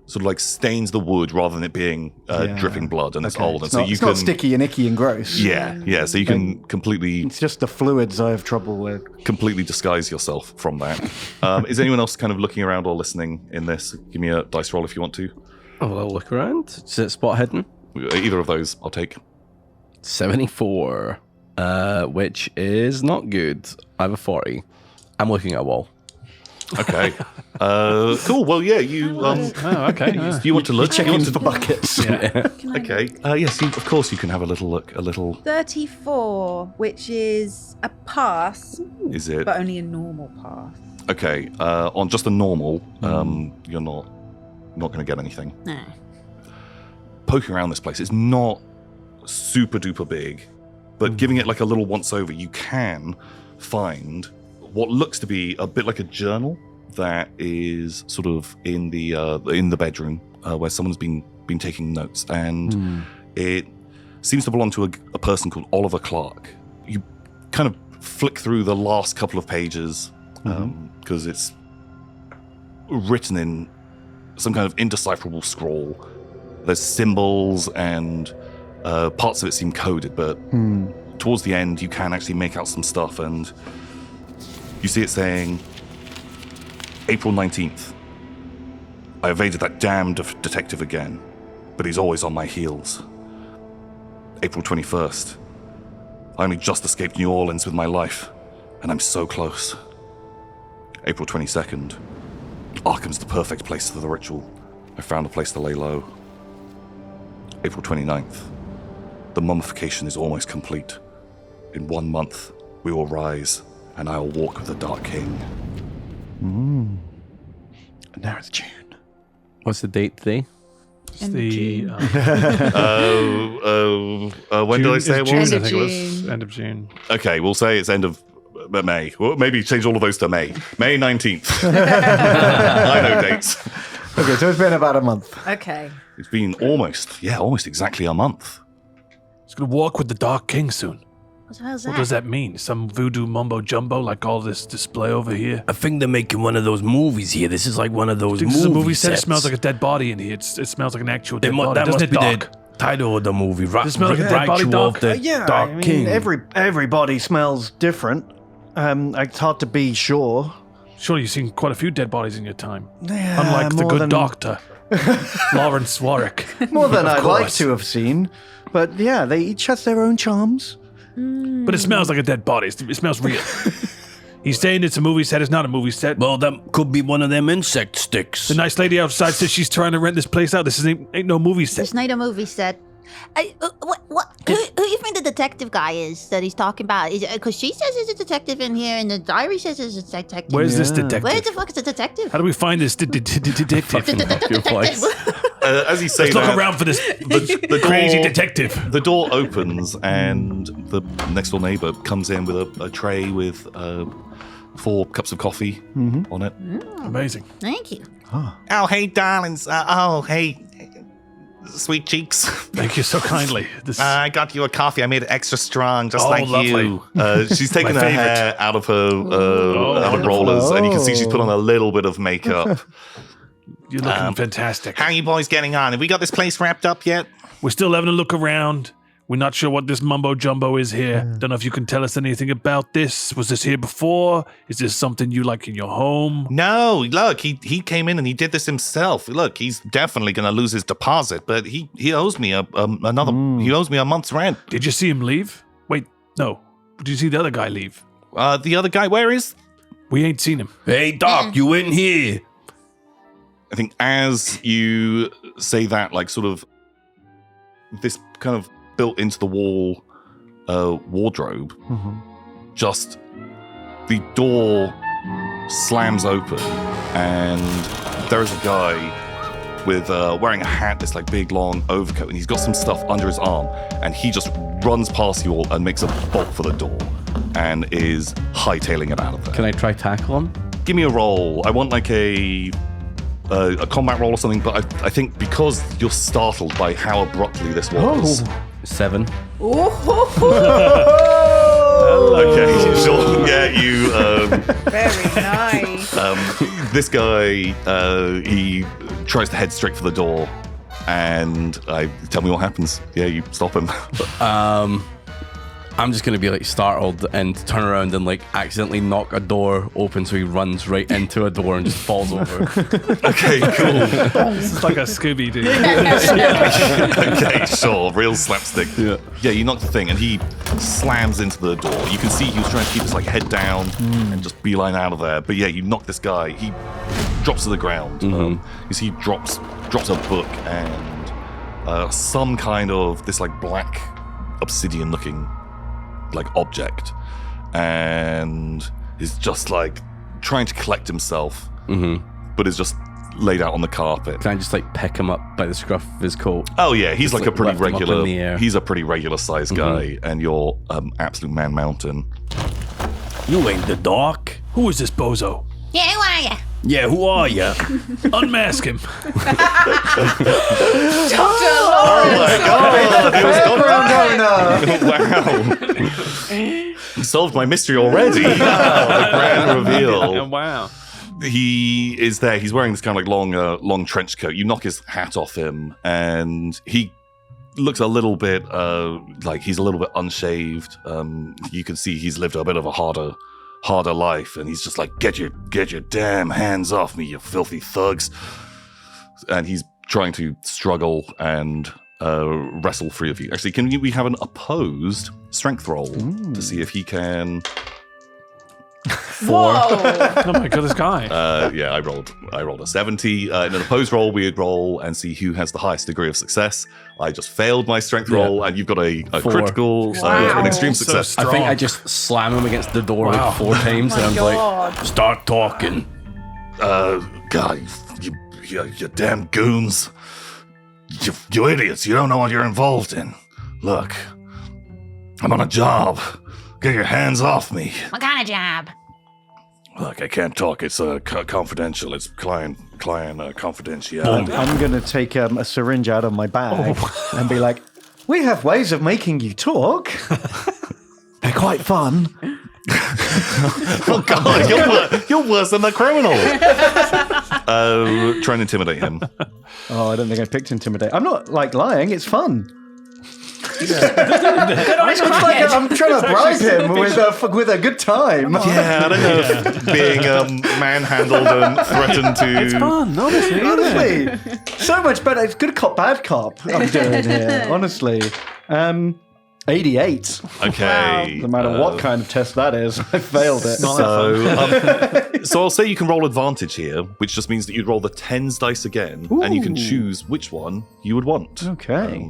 sort of like stains the wood rather than it being dripping blood, and it's old, and so you it's can not sticky and icky and gross. yeah. So you can completely It's just the fluids I have trouble with. disguise yourself from that. Is anyone else kind of looking around or listening in this? Give me a dice roll if you want to. Oh, I'll look around. Is it spot hidden? Either of those, I'll take. 74, which is not good. I have a 40. I'm looking at a wall. Okay. Cool. Well, yeah. You. Okay. You want to look? Checking for buckets. Okay. Yes. Of course, you can have a little look. A little. 34, which is a pass, Is it? but only a normal pass. Okay. On just a normal, you're not going to get anything. No. Poking around this place, it's not super duper big, but giving it like a little once over, you can find what looks to be a bit like a journal that is sort of in the bedroom where someone's been taking notes, and it seems to belong to a person called Oliver Clark. You kind of flick through the last couple of pages because it's written in some kind of indecipherable scroll. There's symbols and parts of it seem coded, but towards the end you can actually make out some stuff, and you see it saying, April 19th. I evaded that damned detective again, but he's always on my heels. April 21st. I only just escaped New Orleans with my life, and I'm so close. April 22nd. Arkham's the perfect place for the ritual. I found a place to lay low. April 29th. The mummification is almost complete. In 1 month, we will rise, and I will walk with the Dark King. And now it's June. What's the date today? It's the When did I say it June, was? I think it was end of June. Okay, we'll say it's end of May. Well, maybe change all of those to May. May 19th. I know dates. Okay, so it's been about a month. Okay. It's been almost exactly a month. He's gonna walk with the Dark King soon. What the hell's What that? does that mean? Some voodoo mumbo jumbo like all this display over here? I think they're making one of those movies here. This is like one of those This movies. is a movie set. It smells like a dead body in here. It smells like an actual dead body. That Doesn't must it, be Doc? the title of the movie. Does it smell like a dead body, Ritual of Doc? the Dark King. Everybody smells different. It's hard to be sure. Surely you've seen quite a few dead bodies in your time. Yeah, Unlike the more good than- doctor, Lawrence Warwick. More than I'd like course. to have seen. But yeah, they each has their own charms. But it smells like a dead body. It smells real. He's saying it's a movie set. It's not a movie set. Well, that could be one of them insect sticks. The nice lady outside says she's trying to rent this place out. This ain't no movie set. This night a movie set. Who you think the detective guy is that he's talking about? Because she says there's a detective in here, and the diary says there's a detective. Where's this Yeah. detective? Where the fuck is the detective? How do we find this detective? Your voice. As you say Let's that, look around for this the crazy door- detective. The door opens and the next door neighbor comes in with a tray with 4 cups of coffee on it. Amazing. Thank you. Oh, hey, darlings. Hey, sweet cheeks. Thank you so kindly. This, I got you a coffee. I made it extra strong, just Oh, like lovely. you. She's taken My her favorite. hair out of her out of rollers, and you can see she's put on a little bit of makeup. you're looking fantastic. How are you boys getting on? Have we got this place wrapped up yet? We're still having a look around. We're not sure what this mumbo jumbo is here. Don't know if you can tell us anything about this. Was this here before? Is this something you like in your home? No, look, he came in and he did this himself. Look, he's definitely going to lose his deposit, but he owes me he owes me a month's rent. Did you see him leave? Wait, no. Did you see the other guy leave? The other guy, where is? We ain't seen him. Hey, Doc, you in here? I think as you say that, like sort of this kind of built into the wall wardrobe, just the door slams open and there is a guy with wearing a hat, this like big long overcoat, and he's got some stuff under his arm, and he just runs past you all and makes a bolt for the door and is hightailing it out of there. Can I try tackle him? Give me a roll. I want like a combat roll or something, but I think because you're startled by how abruptly this was. 7. Okay, sure. Yeah, you. Very nice. This guy, he tries to head straight for the door, and tell me what happens. Yeah, you stop him. I'm just gonna be like startled and turn around and like accidentally knock a door open, so he runs right into a door and just falls over. Okay, cool. This is like a Scooby Doo. Okay, sure. Real slapstick. Yeah, you knock the thing, and he slams into the door. You can see he was trying to keep his like head down and just beeline out of there. But yeah, you knock this guy. He drops to the ground. You see, he drops a book and some kind of this like black obsidian-looking like object, and is just like trying to collect himself, but is just laid out on the carpet. Can I just like pick him up by the scruff of his coat? Oh yeah, he's Just, like a pretty lift him up in regular. the air. He's a pretty regular sized guy, and you're absolute man mountain. You ain't the doc. Who is this bozo? Yeah, who are ya? Yeah, who are ya? Unmask him. Wow. Solved my mystery already. The grand reveal. Wow. He is there. He's wearing this kind of like long trench coat. You knock his hat off him, and he looks a little bit like he's a little bit unshaved. You can see he's lived a bit of a harder life, and he's just like, get your damn hands off me, you filthy thugs. And he's trying to struggle and wrestle free of you. Actually, we have an opposed strength roll to see if he can. 4. Oh my god, this guy. Yeah, I rolled a 70. In an opposed roll, we'd roll and see who has the highest degree of success. I just failed my strength roll, and you've got a critical, an extreme success. So I think I just slam him against the door like 4 times, and I'm like, Start talking. God, you damn goons. You idiots, you don't know what you're involved in. Look, I'm on a job. Get your hands off me. What kind of job? Look, I can't talk. It's confidential. It's client confidentiality. I'm going to take a syringe out of my bag and be like, we have ways of making you talk. They're quite fun. Oh God, you're worse than the criminal. Try and intimidate him. Oh, I don't think I picked intimidate. I'm not like lying. It's fun. Good honest It's like crackhead. I'm trying to bribe him with a good time. Yeah, I don't know if being manhandled and threatened to. It's fun, honestly. Honestly, so much better. It's good cop, bad cop. I'm doing here. Honestly, 88. Okay. No matter what kind of test that is, I failed it. So I'll say you can roll advantage here, which just means that you'd roll the 10s dice again, and you can choose which one you would want. Okay.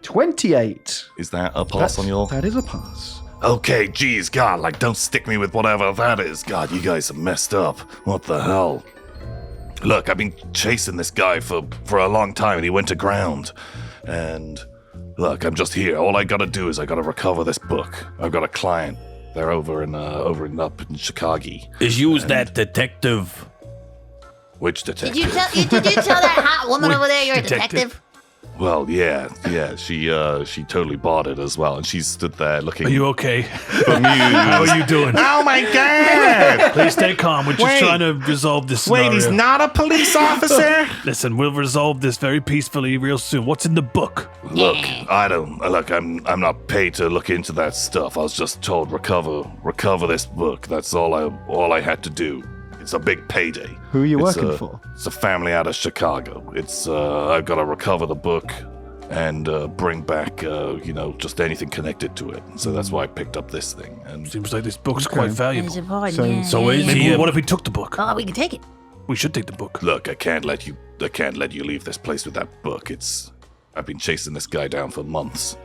28. Is that a pass on your? That is a pass. Okay, geez, God, like, don't stick me with whatever that is. God, you guys are messed up. What the hell? Look, I've been chasing this guy for a long time, and he went to ground. And look, I'm just here. All I gotta do is I gotta recover this book. I've got a client. They're over up in Chicago. Is you that detective? Which detective? Did you tell that hot woman over there you're a detective? Well, yeah. She totally bought it as well, and she stood there looking. Are you okay? bemused. How are you doing? Oh my God! Please stay calm. We're just Wait. trying to resolve this scenario. Wait, he's not a police officer? Listen, we'll resolve this very peacefully real soon. What's in the book? Look, I'm not paid to look into that stuff. I was just told recover this book. That's all I had to do. It's a big payday. Who are you working for? It's a family out of Chicago. It's I've got to recover the book and bring back just anything connected to it. So that's why I picked up this thing. And Seems like this book's quite valuable. So is Maybe he? what if we took the book? Oh, we can take it. We should take the book. look, I can't let you leave this place with that book. I've been chasing this guy down for months.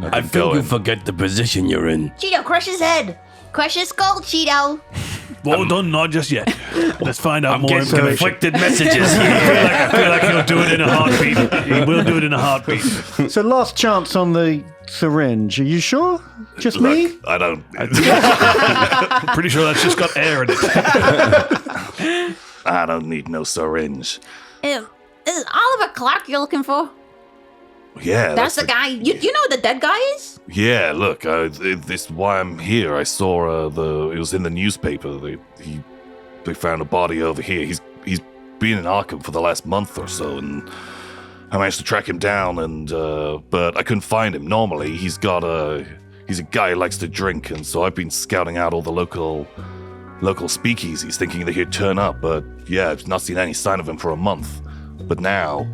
I think you forget the position you're in. Cheeto, crush his head. Crush his skull, Cheeto. Well done, not just yet. Let's find out I'm more getting information. conflicted messages here. I feel like he'll do it in a heartbeat. He will do it in a heartbeat. So last chance on the syringe. Are you sure? Just me? Look, I don't. Pretty sure that's just got air in it. I don't need no syringe. Is Oliver Clark you're looking for? Yeah, That's the guy. You know who the dead guy is? Yeah, look, this is why I'm here. I saw it was in the newspaper. They found a body over here. He's been in Arkham for the last month or so, and I managed to track him down. And but I couldn't find him. Normally, he's a guy who likes to drink, and so I've been scouting out all the local speakeasies, thinking that he'd turn up. But yeah, I've not seen any sign of him for a month. But now,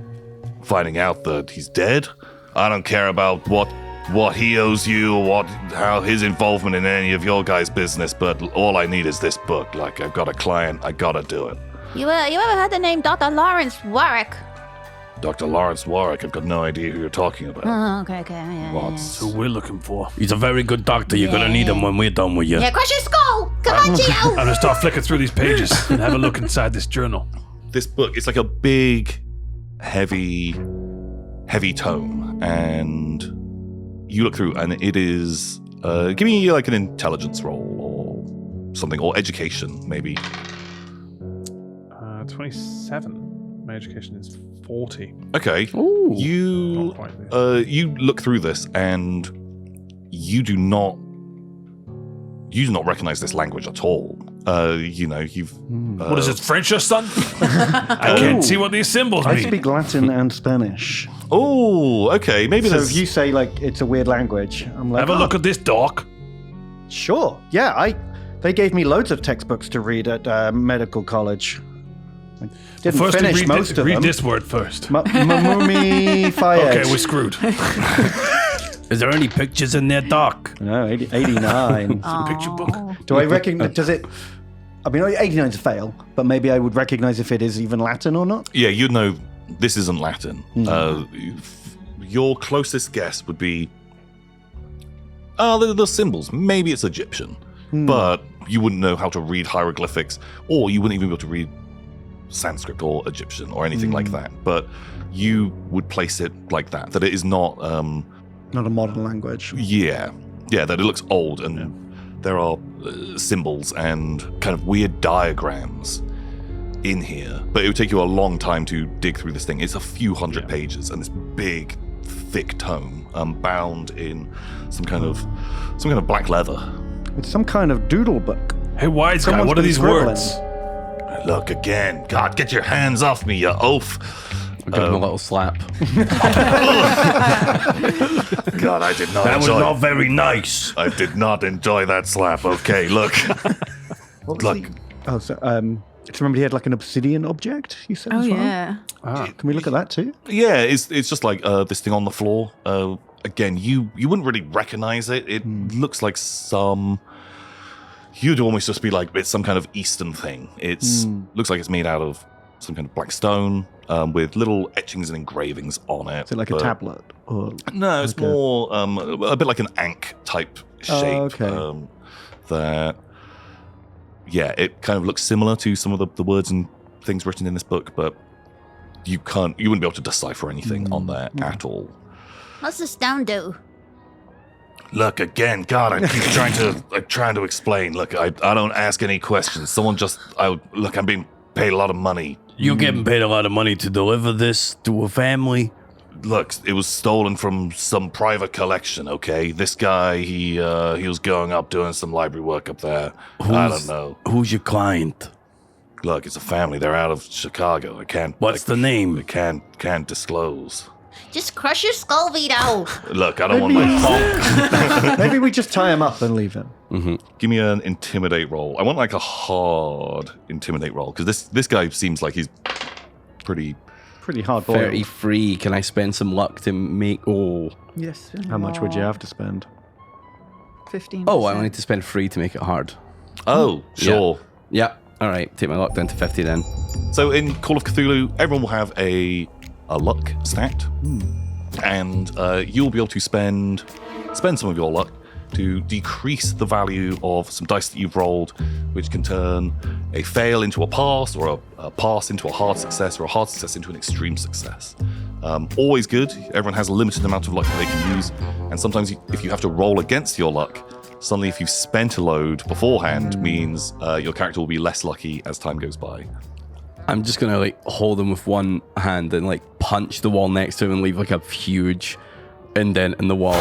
finding out that he's dead, I don't care about what he owes you or how his involvement in any of your guys' business, but all I need is this book. Like, I've got a client, I gotta do it. You ever heard the name Dr. Lawrence Warwick? Dr. Lawrence Warwick, I've got no idea who you're talking about. Oh, okay, yeah. What's Who we're looking for. He's a very good doctor. You're gonna need him when we're done with you. Yeah, crush his skull! Come on, I'm Cheeto! gonna start flicking through these pages and have a look inside this journal. this book, it's like a big, heavy tome, and you look through, and it is. Give me like an intelligence roll or something, or education maybe. 27. My education is 40. Okay. Ooh. You you look through this, and you do not recognize this language at all. You've What is it, French or son? I can't see what these symbols I mean. speak Latin and Spanish. Oh, okay. Maybe So there's. if you say like it's a weird language, I'm like, Have a look at this, doc. Sure. Yeah, they gave me loads of textbooks to read at medical college. I didn't First, finish most of them. read this word first. Mummified. Okay, we're screwed. Is there any pictures in there, Doc? No, 89. Picture book. Do I recognize? Does it? I mean, 89 is a fail, but maybe I would recognize if it is even Latin or not. Yeah, you'd know this isn't Latin. Your closest guess would be. The symbols. Maybe it's Egyptian, but you wouldn't know how to read hieroglyphics, or you wouldn't even be able to read Sanskrit or Egyptian or anything like that. But you would place it like that. That it is not. Not a modern language. Yeah, that it looks old, and there are symbols and kind of weird diagrams in here. But it would take you a long time to dig through this thing. It's a few hundred pages, and this big, thick tome, bound in some kind of black leather. It's some kind of doodle book. Hey, wise guy, Someone's what are been these scribbling. words? Look again, God, get your hands off me, you oaf! I'll give him a little slap. God, I did not. That was enjoy. not very nice. I did not enjoy that slap. Okay, look. What was Look. he? Oh, so remember he had like an obsidian object. You said Oh as well? yeah. Can we look at that too? Yeah, it's just like this thing on the floor. Again, you wouldn't really recognize it. It looks like some. You'd almost just be like it's some kind of Eastern thing. It's looks like it's made out of some kind of black stone with little etchings and engravings on it. Is it like a tablet? Or No, it's more a bit like an ankh type shape. okay. That. Yeah, it kind of looks similar to some of the words and things written in this book, but you wouldn't be able to decipher anything on there at all. What's the stone do? Look again, God! I keep trying to explain. Look, I don't ask any questions. I'm being paid a lot of money. You're getting paid a lot of money to deliver this to a family. Look, it was stolen from some private collection. Okay, this guy he was going up doing some library work up there. I don't know. Who's your client? Look, it's a family. They're out of Chicago. I can't. What's the name? I can't disclose. Just crush your skull, Vito. Look, I don't want my honk. Maybe we just tie him up and leave him. Give me an intimidate roll. I want like a hard intimidate roll because this guy seems like he's pretty. Pretty hard boiled. 33. Can I spend some luck to make... Oh. Yes. How much would you have to spend? 15. Oh, I need to spend 3 to make it hard. Oh, sure. Yeah. All right. Take my luck down to 50 then. So in Call of Cthulhu, everyone will have a luck stat, and you'll be able to spend some of your luck to decrease the value of some dice that you've rolled, which can turn a fail into a pass, or a pass into a hard success, or a hard success into an extreme success. Always good. Everyone has a limited amount of luck that they can use, and sometimes if you have to roll against your luck, suddenly if you've spent a load beforehand, means your character will be less lucky as time goes by. I'm just going to hold him with one hand and punch the wall next to him and leave a huge indent in the wall.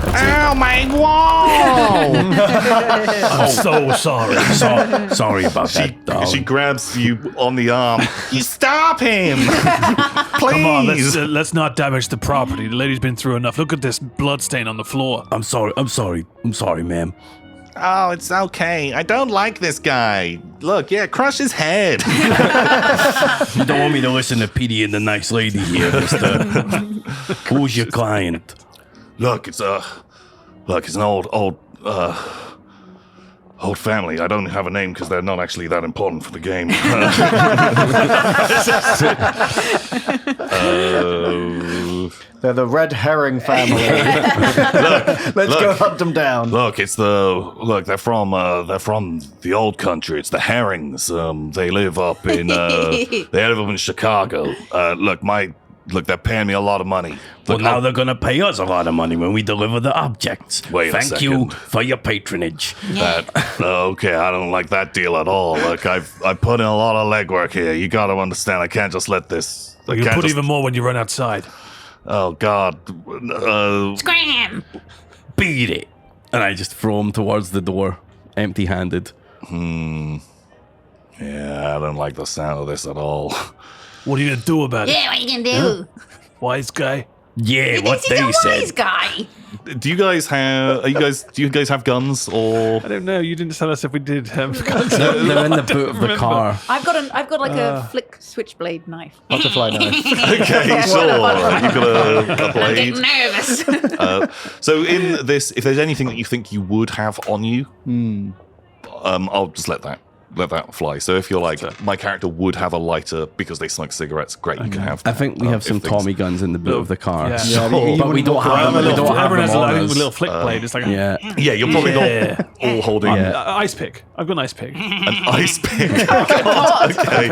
Ow, my wall! I'm so sorry. Sorry about that, dog. She grabs you on the arm. You stop him! Please! Come on, let's not damage the property. The lady's been through enough. Look at this blood stain on the floor. I'm sorry, ma'am. Oh, it's okay. I don't like this guy. Look, yeah, crush his head. You don't want me to listen to Petey and the nice lady here, mister. Who's your client? Look, it's an old family. I don't have a name because they're not actually that important for the game. They're the red herring family. Let's go hunt them down. Look, they're from the old country. It's the herrings. They live up in Chicago. They're paying me a lot of money. Well, now they're going to pay us a lot of money when we deliver the objects. Wait a Thank you second. for your patronage. Okay, I don't like that deal at all. Look, I put in a lot of legwork here. You got to understand. I can't just let this. You put even more when you run outside. Oh God. Scram! Beat it. And I just throw him towards the door, empty-handed. Yeah, I don't like the sound of this at all. What are you gonna do about it? Yeah, what are you gonna do? Wise guy. Yeah, what He's they a said. wise guy. Do you guys have guns or? I don't know. You didn't tell us if we did. They're in the boot of the car. I've got like a flick switchblade knife. Butterfly knife. Okay, sure. You've got a blade. I'm getting nervous. So in this, if there's anything that you think you would have on you, I'll just let that fly. So if you're like, my character would have a lighter because they smoke cigarettes, great, you can have that. I think we have some Tommy guns in the boot of the car. Yeah. But we don't have them. We don't have Everyone them has on a us. little flick blade. It's like Yeah. Yeah, you're probably not all holding ice pick. I've got an ice pick. an ice pick. God, okay.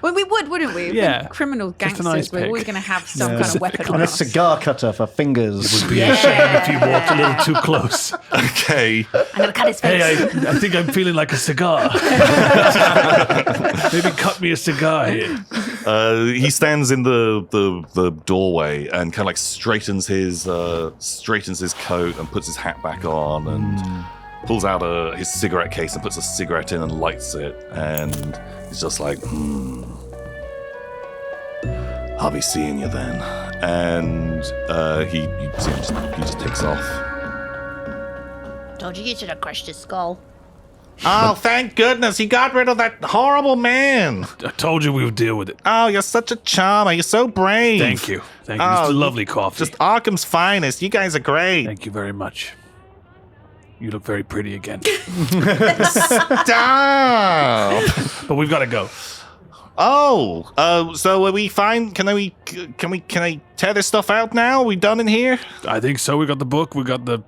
Well, we would, wouldn't we? Yeah. We're criminal Just an ice gangsters. We're always pick. going to have some kind of weapon on And a us. cigar cutter for fingers. Be a shame if you walked a little too close. Okay. I'm gonna cut his face. Hey, I think I'm feeling like a cigar. Maybe cut me a cigar here. He stands in the doorway and kind of like straightens his coat and puts his hat back on and pulls out his cigarette case and puts a cigarette in and lights it, and he's just like, I'll be seeing you then. And he just takes off. Told you should have crushed his skull. Oh, thank goodness he got rid of that horrible man. I told you we would deal with it. Oh, you're such a charmer. You're so brave. Thank you. Thank you. Oh, It's lovely coffee. Just Arkham's finest. You guys are great. Thank you very much. You look very pretty again. Stop. But we've got to go. Oh, so are we fine? Can I tear this stuff out now? Are we done in here? I think so. We got the book. We got the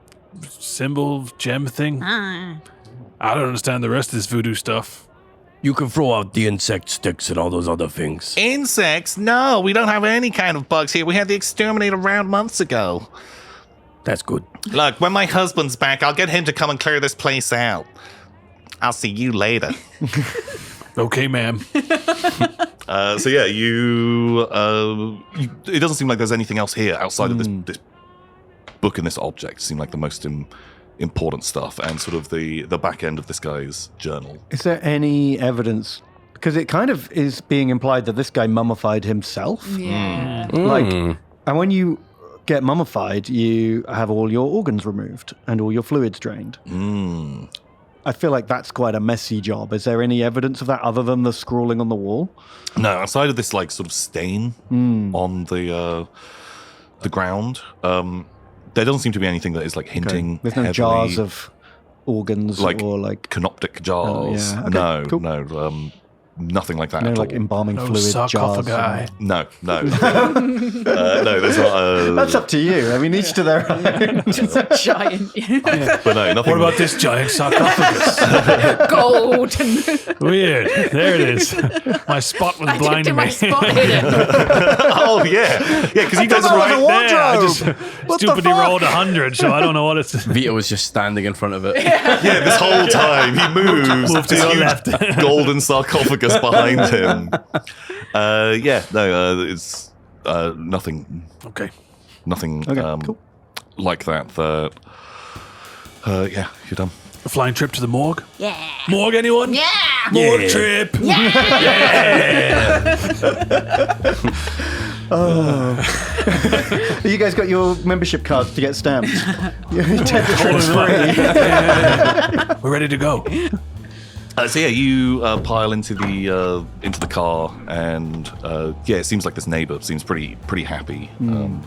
symbol gem thing. I don't understand the rest of this voodoo stuff. You can throw out the insect sticks and all those other things. Insects? No, we don't have any kind of bugs here. We had the exterminator around months ago. That's good. Look, when my husband's back, I'll get him to come and clear this place out. I'll see you later. Okay, ma'am. So yeah, it doesn't seem like there's anything else here outside of this book and this object. Seem like the most important stuff, and sort of the back end of this guy's journal. Is there any evidence? Because it kind of is being implied that this guy mummified himself. Yeah. And when you get mummified, you have all your organs removed and all your fluids drained. I feel like that's quite a messy job. Is there any evidence of that other than the scrawling on the wall? No, outside of this like sort of stain on the ground, there doesn't seem to be anything that is like hinting. There's no heavily, jars of organs like or like canoptic jars. yeah. Okay, No, cool. no, nothing like that. no at like all. embalming No fluid jars. sarcophagi. No. No, there's not. That's up to you. I mean, each to their own. Just a giant But no, nothing. What about this giant sarcophagus? gold. Weird. There it is. My spot was I took to blinding my me. spot hidden. Oh yeah, because you guys thought are that was a right. There, I wardrobe. just What the stupidly fuck? rolled 100, so I don't know what it's. Vito was just standing in front of it. Yeah, this whole time he moves. Move to this your huge left. golden sarcophagus behind him. It's nothing. Okay. Nothing cool. like that. Yeah, you're done. A flying trip to the morgue? Yeah. Morgue, anyone? Yeah. Morgue trip. You guys got your membership cards to get stamped. Temperature free. We're ready to go. So yeah, you pile into the car, and yeah, it seems like this neighbor seems pretty happy.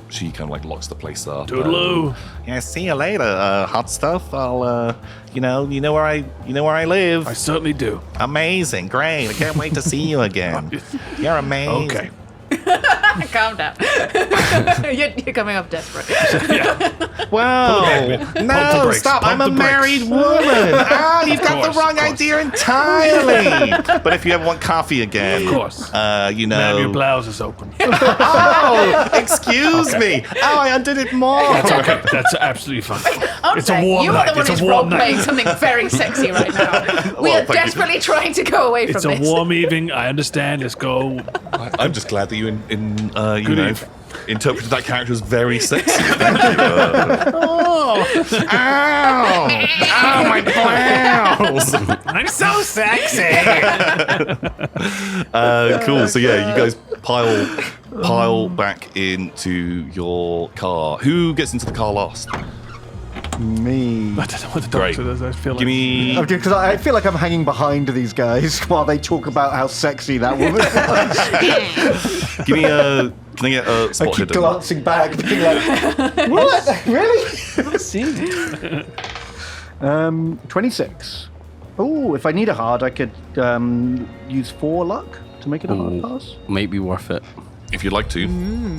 She kind of like locks the place up. Toodaloo. Yeah, see you later, hot stuff. I'll, you know where I live. I certainly do. Amazing, great. I can't wait to see you again. You're amazing. Okay. Calm down. You're coming up desperate. Well, no, stop. I'm a married woman. You've got the wrong idea entirely. But if you ever want coffee again, Of course. you Ma'am, your know. blouse is open. Oh, excuse me. Oh, I undid it more. Okay, that's absolutely fine. It's a Andre, warm you night. are the one It's a who's warm role-playing night. something very sexy right now. We Well, are thank you. desperately trying to go away from It's a this. warm evening. I understand. Let's go. I'm just glad that you Good know, eve. interpreted that character as very sexy. Thank you. Ow! Ow, my blouse! I'm so sexy. Cool. So yeah, you guys pile back into your car. Who gets into the car last? Me. I don't know what the Great. doctor does. I feel like. Give me. Because I feel like I'm hanging behind these guys while they talk about how sexy that woman was. Give me a. Can I get a I spot keep hidden? glancing back, being like, what? Really? 26. Oh, if I need a hard, I could use 4 luck to make it a hard pass. Might be worth it. If you'd like to.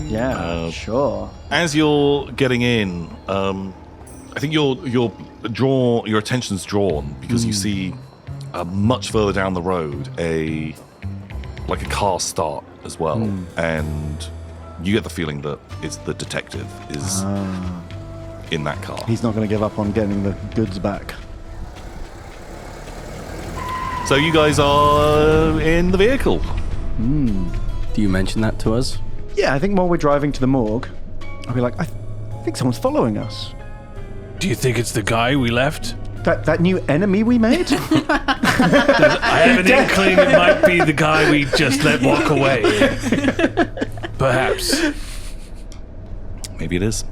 Yeah, sure. As you're getting in, I think your attention's drawn because you see much further down the road a car start as well, and you get the feeling that it's the detective is in that car. He's not going to give up on getting the goods back. So you guys are in the vehicle. Do you mention that to us? Yeah, I think while we're driving to the morgue, I'll be like, I think someone's following us. Do you think it's the guy we left? That new enemy we made? I have an inkling it might be the guy we just let walk away. Perhaps. Maybe it is.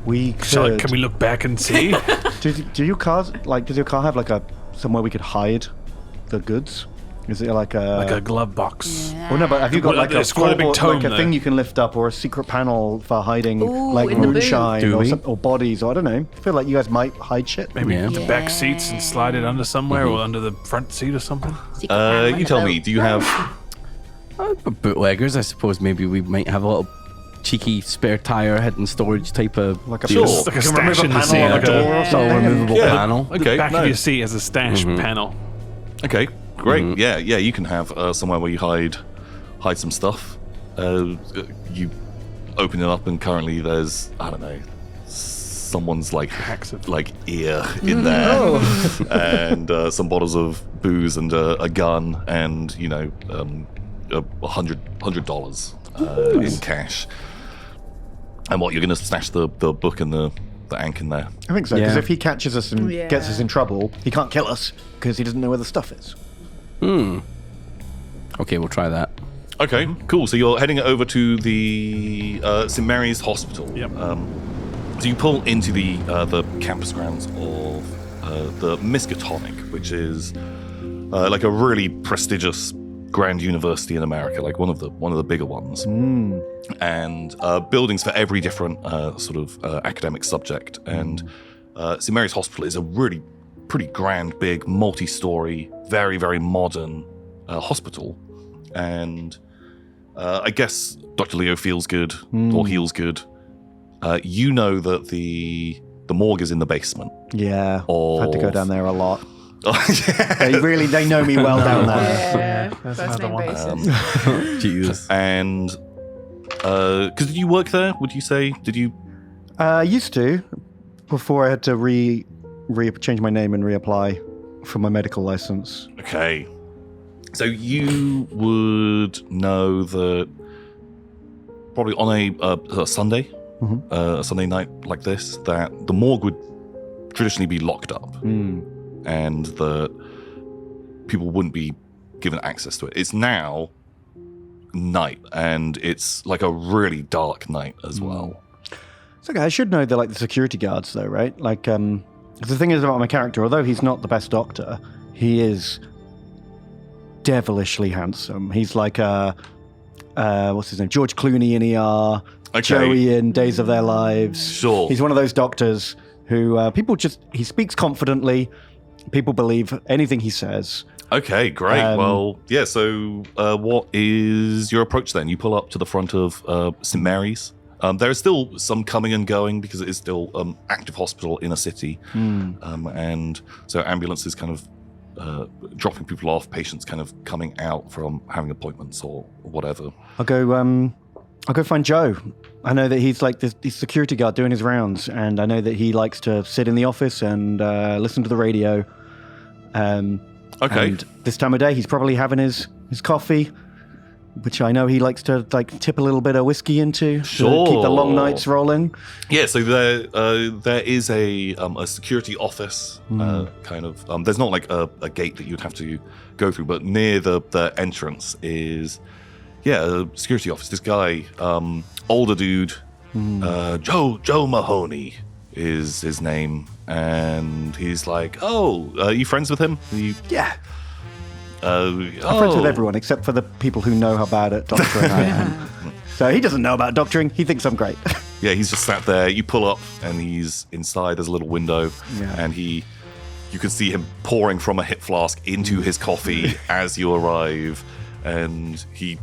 We could. Can we look back and see? Do your cars does your car have somewhere we could hide the goods? Is it like a glove box. Oh no, but have you got Well, like a it's quite a big floorboard, tome, like a though. thing you can lift up, or a secret panel for hiding Ooh, like in the boot. moonshine Do we? or bodies, or I don't know. I feel like you guys might hide shit. Maybe Yeah. the back seats and slide it under somewhere or under the front seat or something. Secret panel in You the tell boat. me. Do you have? Bootleggers, I suppose. Maybe we might have a little cheeky spare tire hidden storage type of Like a Sure. panel- Like a you can remove stash in the panel seat, on a like a- door or little something. removable Yeah. panel. The Okay, back no. of your seat has a stash panel. Okay, great. Yeah, you can have somewhere where you hide some stuff. You open it up, and currently there's someone's Packs of- ear in there, and some bottles of booze and a gun, and $100 in cash. And what, you're going to stash the book and the Ankh in there? I think so, because Yeah. if he catches us and Yeah. gets us in trouble, he can't kill us because he doesn't know where the stuff is. Okay, we'll try that. Okay, cool. So you're heading over to the St. Mary's Hospital. Yep. So you pull into the campus grounds of the Miskatonic, which is like a really prestigious grand university in America, like one of the bigger ones, and buildings for every different sort of academic subject. And St. Mary's Hospital is a really pretty grand, big, multi-story, very, very modern hospital. And I guess Dr. Leo feels good or heals good. You know that the morgue is in the basement. Yeah, I've had to go Of- down there a lot. Oh, yeah. They know me well down there. Yeah, That's first another name one. basis. Jesus. And because did you work there? Would you say? Did you? I used to, before I had to change my name and reapply for my medical license. Okay. So you would know that probably on a Sunday, a Sunday night like this, that the morgue would traditionally be locked up, and that people wouldn't be given access to it. It's now night, and it's like a really dark night as well. It's okay. I should know they're like the security guards, though, right? Like, the thing is about my character, although he's not the best doctor, he is devilishly handsome. He's like what's his name? George Clooney in ER, Okay. Joey in Days of Their Lives. Sure. He's one of those doctors who he speaks confidently. People believe anything he says. Okay, great. So what is your approach then? You pull up to the front of St. Mary's. There is still some coming and going because it is still active hospital in a city. And so ambulances kind of dropping people off, patients kind of coming out from having appointments or whatever. I'll go find Joe. I know that he's like this security guard doing his rounds, and I know that he likes to sit in the office and listen to the radio. Okay. And this time of day, he's probably having his coffee, which I know he likes to like tip a little bit of whiskey into to keep the long nights rolling. Yeah, so there is a security office, kind of. There's not like a gate that you'd have to go through, but near the entrance is, a security office. This guy, older dude, Joe Mahoney is his name, and he's like, "Oh, are you friends with him?" Yeah. I'm friends with everyone except for the people who know how bad at doctoring I am. So he doesn't know about doctoring. He thinks I'm great. Yeah, he's just sat there. You pull up, and he's inside. There's a little window, and you can see him pouring from a hip flask into his coffee as you arrive, and he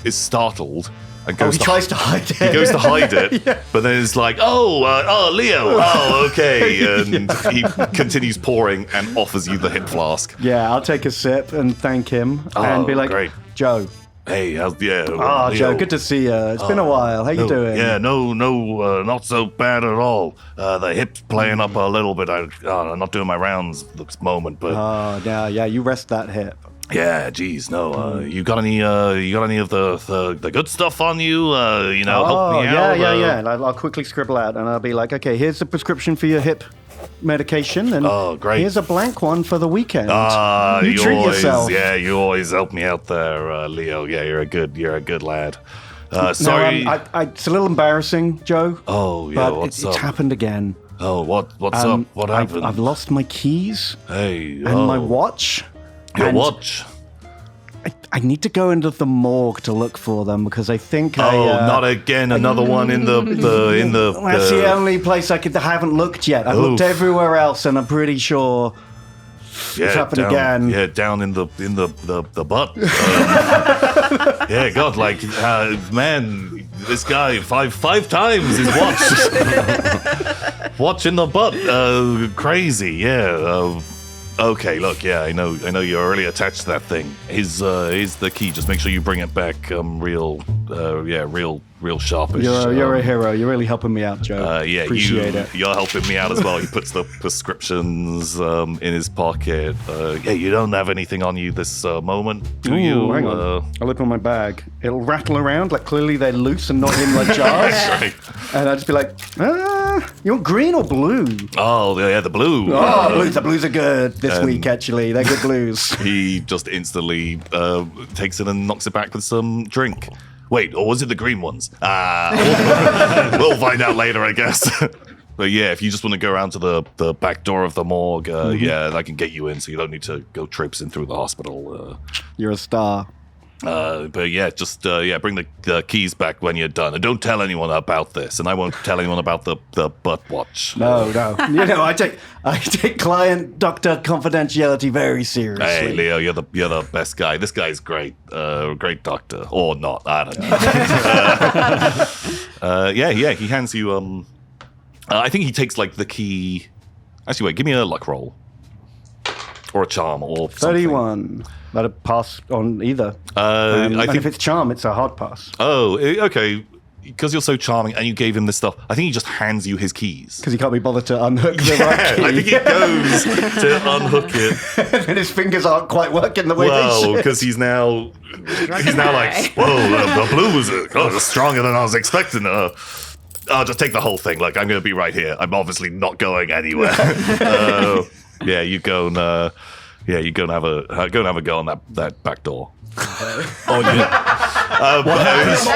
is startled. And goes he tries to hide it. He goes to hide it, but then it's like, Leo, okay. And he continues pouring and offers you the hip flask. Yeah, I'll take a sip and thank him and be like, great. Joe. Hey, Leo. Joe, good to see you. It's been a while. How you doing? Yeah, not so bad at all. The hip's playing up a little bit. I'm not doing my rounds this moment, but... yeah, you rest that hip. Yeah, geez, no. You got any of the good stuff on you? Help me out. Yeah. I'll quickly scribble out, and I'll be like, okay, here's the prescription for your hip medication, and great. Here's a blank one for the weekend. You treat yourself. Yeah, you always help me out there, Leo. Yeah, you're a good lad. Sorry, it's a little embarrassing, Joe. Oh yeah, but what's up? It's happened again. Oh, what's up? What happened? I've lost my keys. Hey, and my watch. Your watch. I need to go into the morgue to look for them because I think not again! Another one in the. That's the only place I haven't looked yet. I've looked everywhere else, and I'm pretty sure it's happened again. Yeah, down in the butt. Yeah, God, man, this guy five times his watch. Watch in the butt. Crazy. Yeah. Okay, look, I know you're really attached to that thing. Here's the key. Just make sure you bring it back real sharpish. You're a hero. You're really helping me out, Joe. Appreciate it. You're helping me out as well. He puts the prescriptions in his pocket. You don't have anything on you this moment, do you? Hang on. I'll open my bag. It'll rattle around, like clearly they're loose and not in like jars. Right. And I'll just be like, you want green or blue? Oh, yeah, the blue. The blues are good this week, actually. They're good blues. He just instantly takes it and knocks it back with some drink. Wait, or was it the green ones? We'll find out later, I guess. But yeah, if you just want to go around to the back door of the morgue, I can get you in so you don't need to go traipsing through the hospital. You're a star. But yeah, just bring the keys back when you're done. And don't tell anyone about this. And I won't tell anyone about the butt watch. No. I take client doctor confidentiality very seriously. Hey, Leo, you're the best guy. This guy's great. Great doctor. Or not, I don't know. He hands you I think he takes like the key. Actually, wait, give me a luck roll. Or a charm or something. 31. Let it pass on either. I think if it's charm, it's a hard pass. Oh, okay. Because you're so charming and you gave him this stuff, I think he just hands you his keys. Because he can't be bothered to unhook the right key. I think he goes to unhook it. And his fingers aren't quite working the way they should. Because he's now like, whoa, the blue was stronger than I was expecting. I'll just take the whole thing. Like, I'm going to be right here. I'm obviously not going anywhere. You go and have a go on that back door. What happens?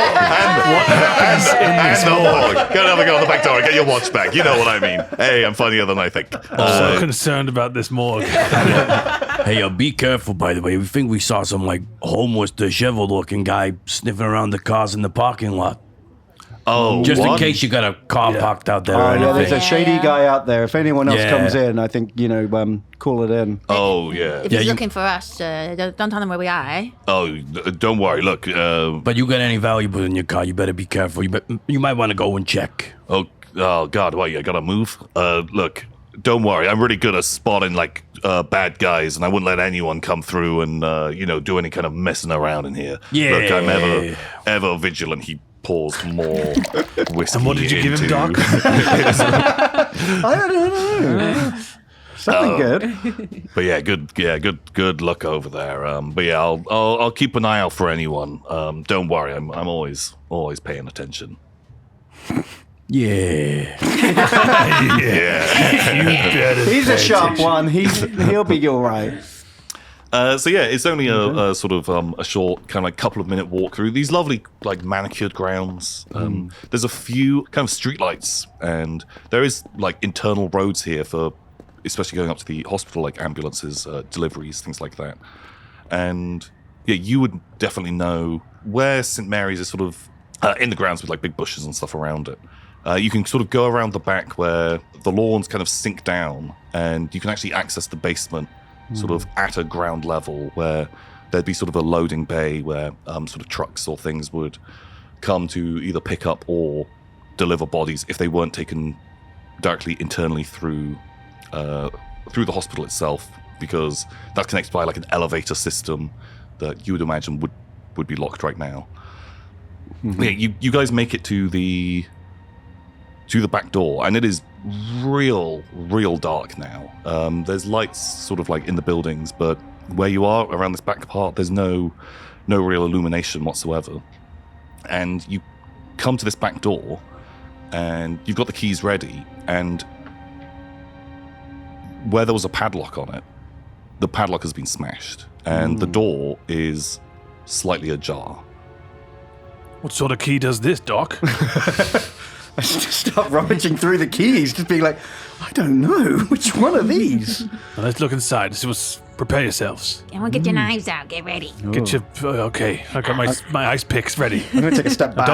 And the morgue. Go and have a go on the back door and get your watch back. You know what I mean. Hey, I'm funnier than I think. I'm so concerned about this morgue. Hey, be careful, by the way. We think we saw some, homeless, disheveled-looking guy sniffing around the cars in the parking lot. Oh, Just what? in case you got a car parked out there or Oh, yeah, there's anything. a shady Yeah. guy out there. If anyone else Yeah. comes in, I think, call it in. Oh, yeah. If Yeah, he's you- looking for us, don't tell him where we are, eh? Oh, don't worry. Look, But you got any valuables in your car, you better be careful. You might want to go and check. oh, God, what, you gotta move? Look, don't worry. I'm really good at spotting, like, bad guys, and I wouldn't let anyone come through and, do any kind of messing around in here. Yeah. Look, I'm ever vigilant. He pours more whiskey And what did you give him, into- Doc? I don't know. Something good. But yeah, good luck over there. But yeah, I'll keep an eye out for anyone. Don't worry, I'm always paying attention. Yeah. He's a sharp one. He'll be all right. So yeah, it's only a sort of a short kind of like couple of minute walk through these lovely like manicured grounds. There's a few kind of streetlights, and there is like internal roads here for, especially going up to the hospital, like ambulances, deliveries, things like that. And yeah, you would definitely know where St. Mary's is sort of in the grounds with like big bushes and stuff around it. You can sort of go around the back where the lawns kind of sink down, and you can actually access the basement sort of at a ground level, where there'd be sort of a loading bay where sort of trucks or things would come to either pick up or deliver bodies if they weren't taken directly internally through the hospital itself, because that's connected by like an elevator system that you would imagine would be locked right now. Yeah, you guys make it to the back door, and it is real dark now. There's lights sort of like in the buildings, but where you are around this back part, there's no real illumination whatsoever. And you come to this back door, and you've got the keys ready, and where there was a padlock on it, the padlock has been smashed, and the door is slightly ajar. What sort of key does this, Doc? I just start rummaging through the keys, just being like, I don't know. Which one are these? Well, let's look inside. Prepare yourselves. Everyone get your knives out. Get ready. Get your okay. I got my ice picks ready. I'm going to take a step back.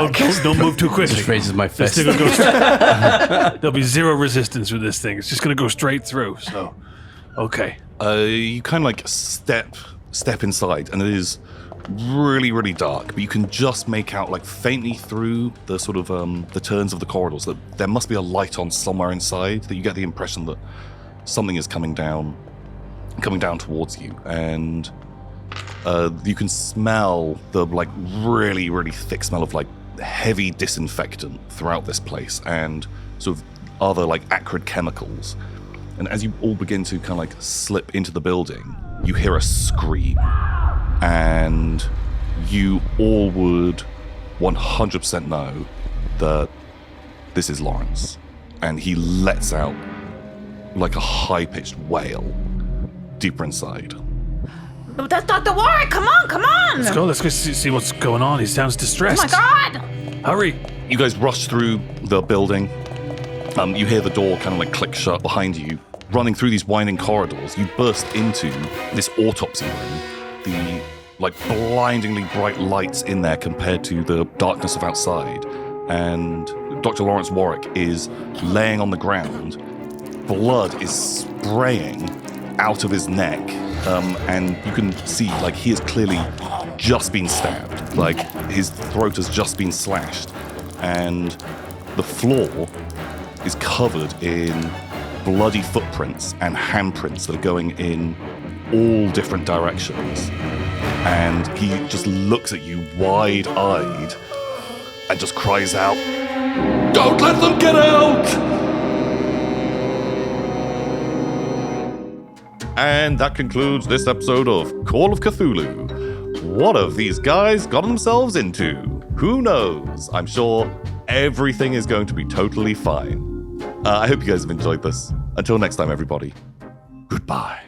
Don't move too quickly. Just raises my This fist. thing will go there'll be zero resistance with this thing. It's just gonna go straight through. So, okay. You kind of like step inside, and it is really dark, but you can just make out like faintly through the sort of the turns of the corridors that there must be a light on somewhere inside, that you get the impression that something is coming down towards you, and you can smell the like really thick smell of like heavy disinfectant throughout this place, and sort of other like acrid chemicals. And as you all begin to kind of like slip into the building, you hear a scream, and you all would 100% know that this is Lawrence, and he lets out like a high-pitched wail deeper inside. That's Dr. Warwick. Come on. Let's go see what's going on. He sounds Oh distressed. my God. Hurry. You guys rush through the building. You hear the door kind of like click shut behind you. Running through these winding corridors, you burst into this autopsy room. The like blindingly bright lights in there compared to the darkness of outside. And Dr. Lawrence Warwick is laying on the ground. Blood is spraying out of his neck. And you can see like he has clearly just been stabbed. Like his throat has just been slashed. And the floor is covered in bloody footprints and handprints that are going in all different directions. And he just looks at you wide-eyed and just cries out, "Don't let them get out!" And that concludes this episode of Call of Cthulhu. What have these guys gotten themselves into? Who knows? I'm sure everything is going to be totally fine. I hope you guys have enjoyed this. Until next time, everybody. Goodbye.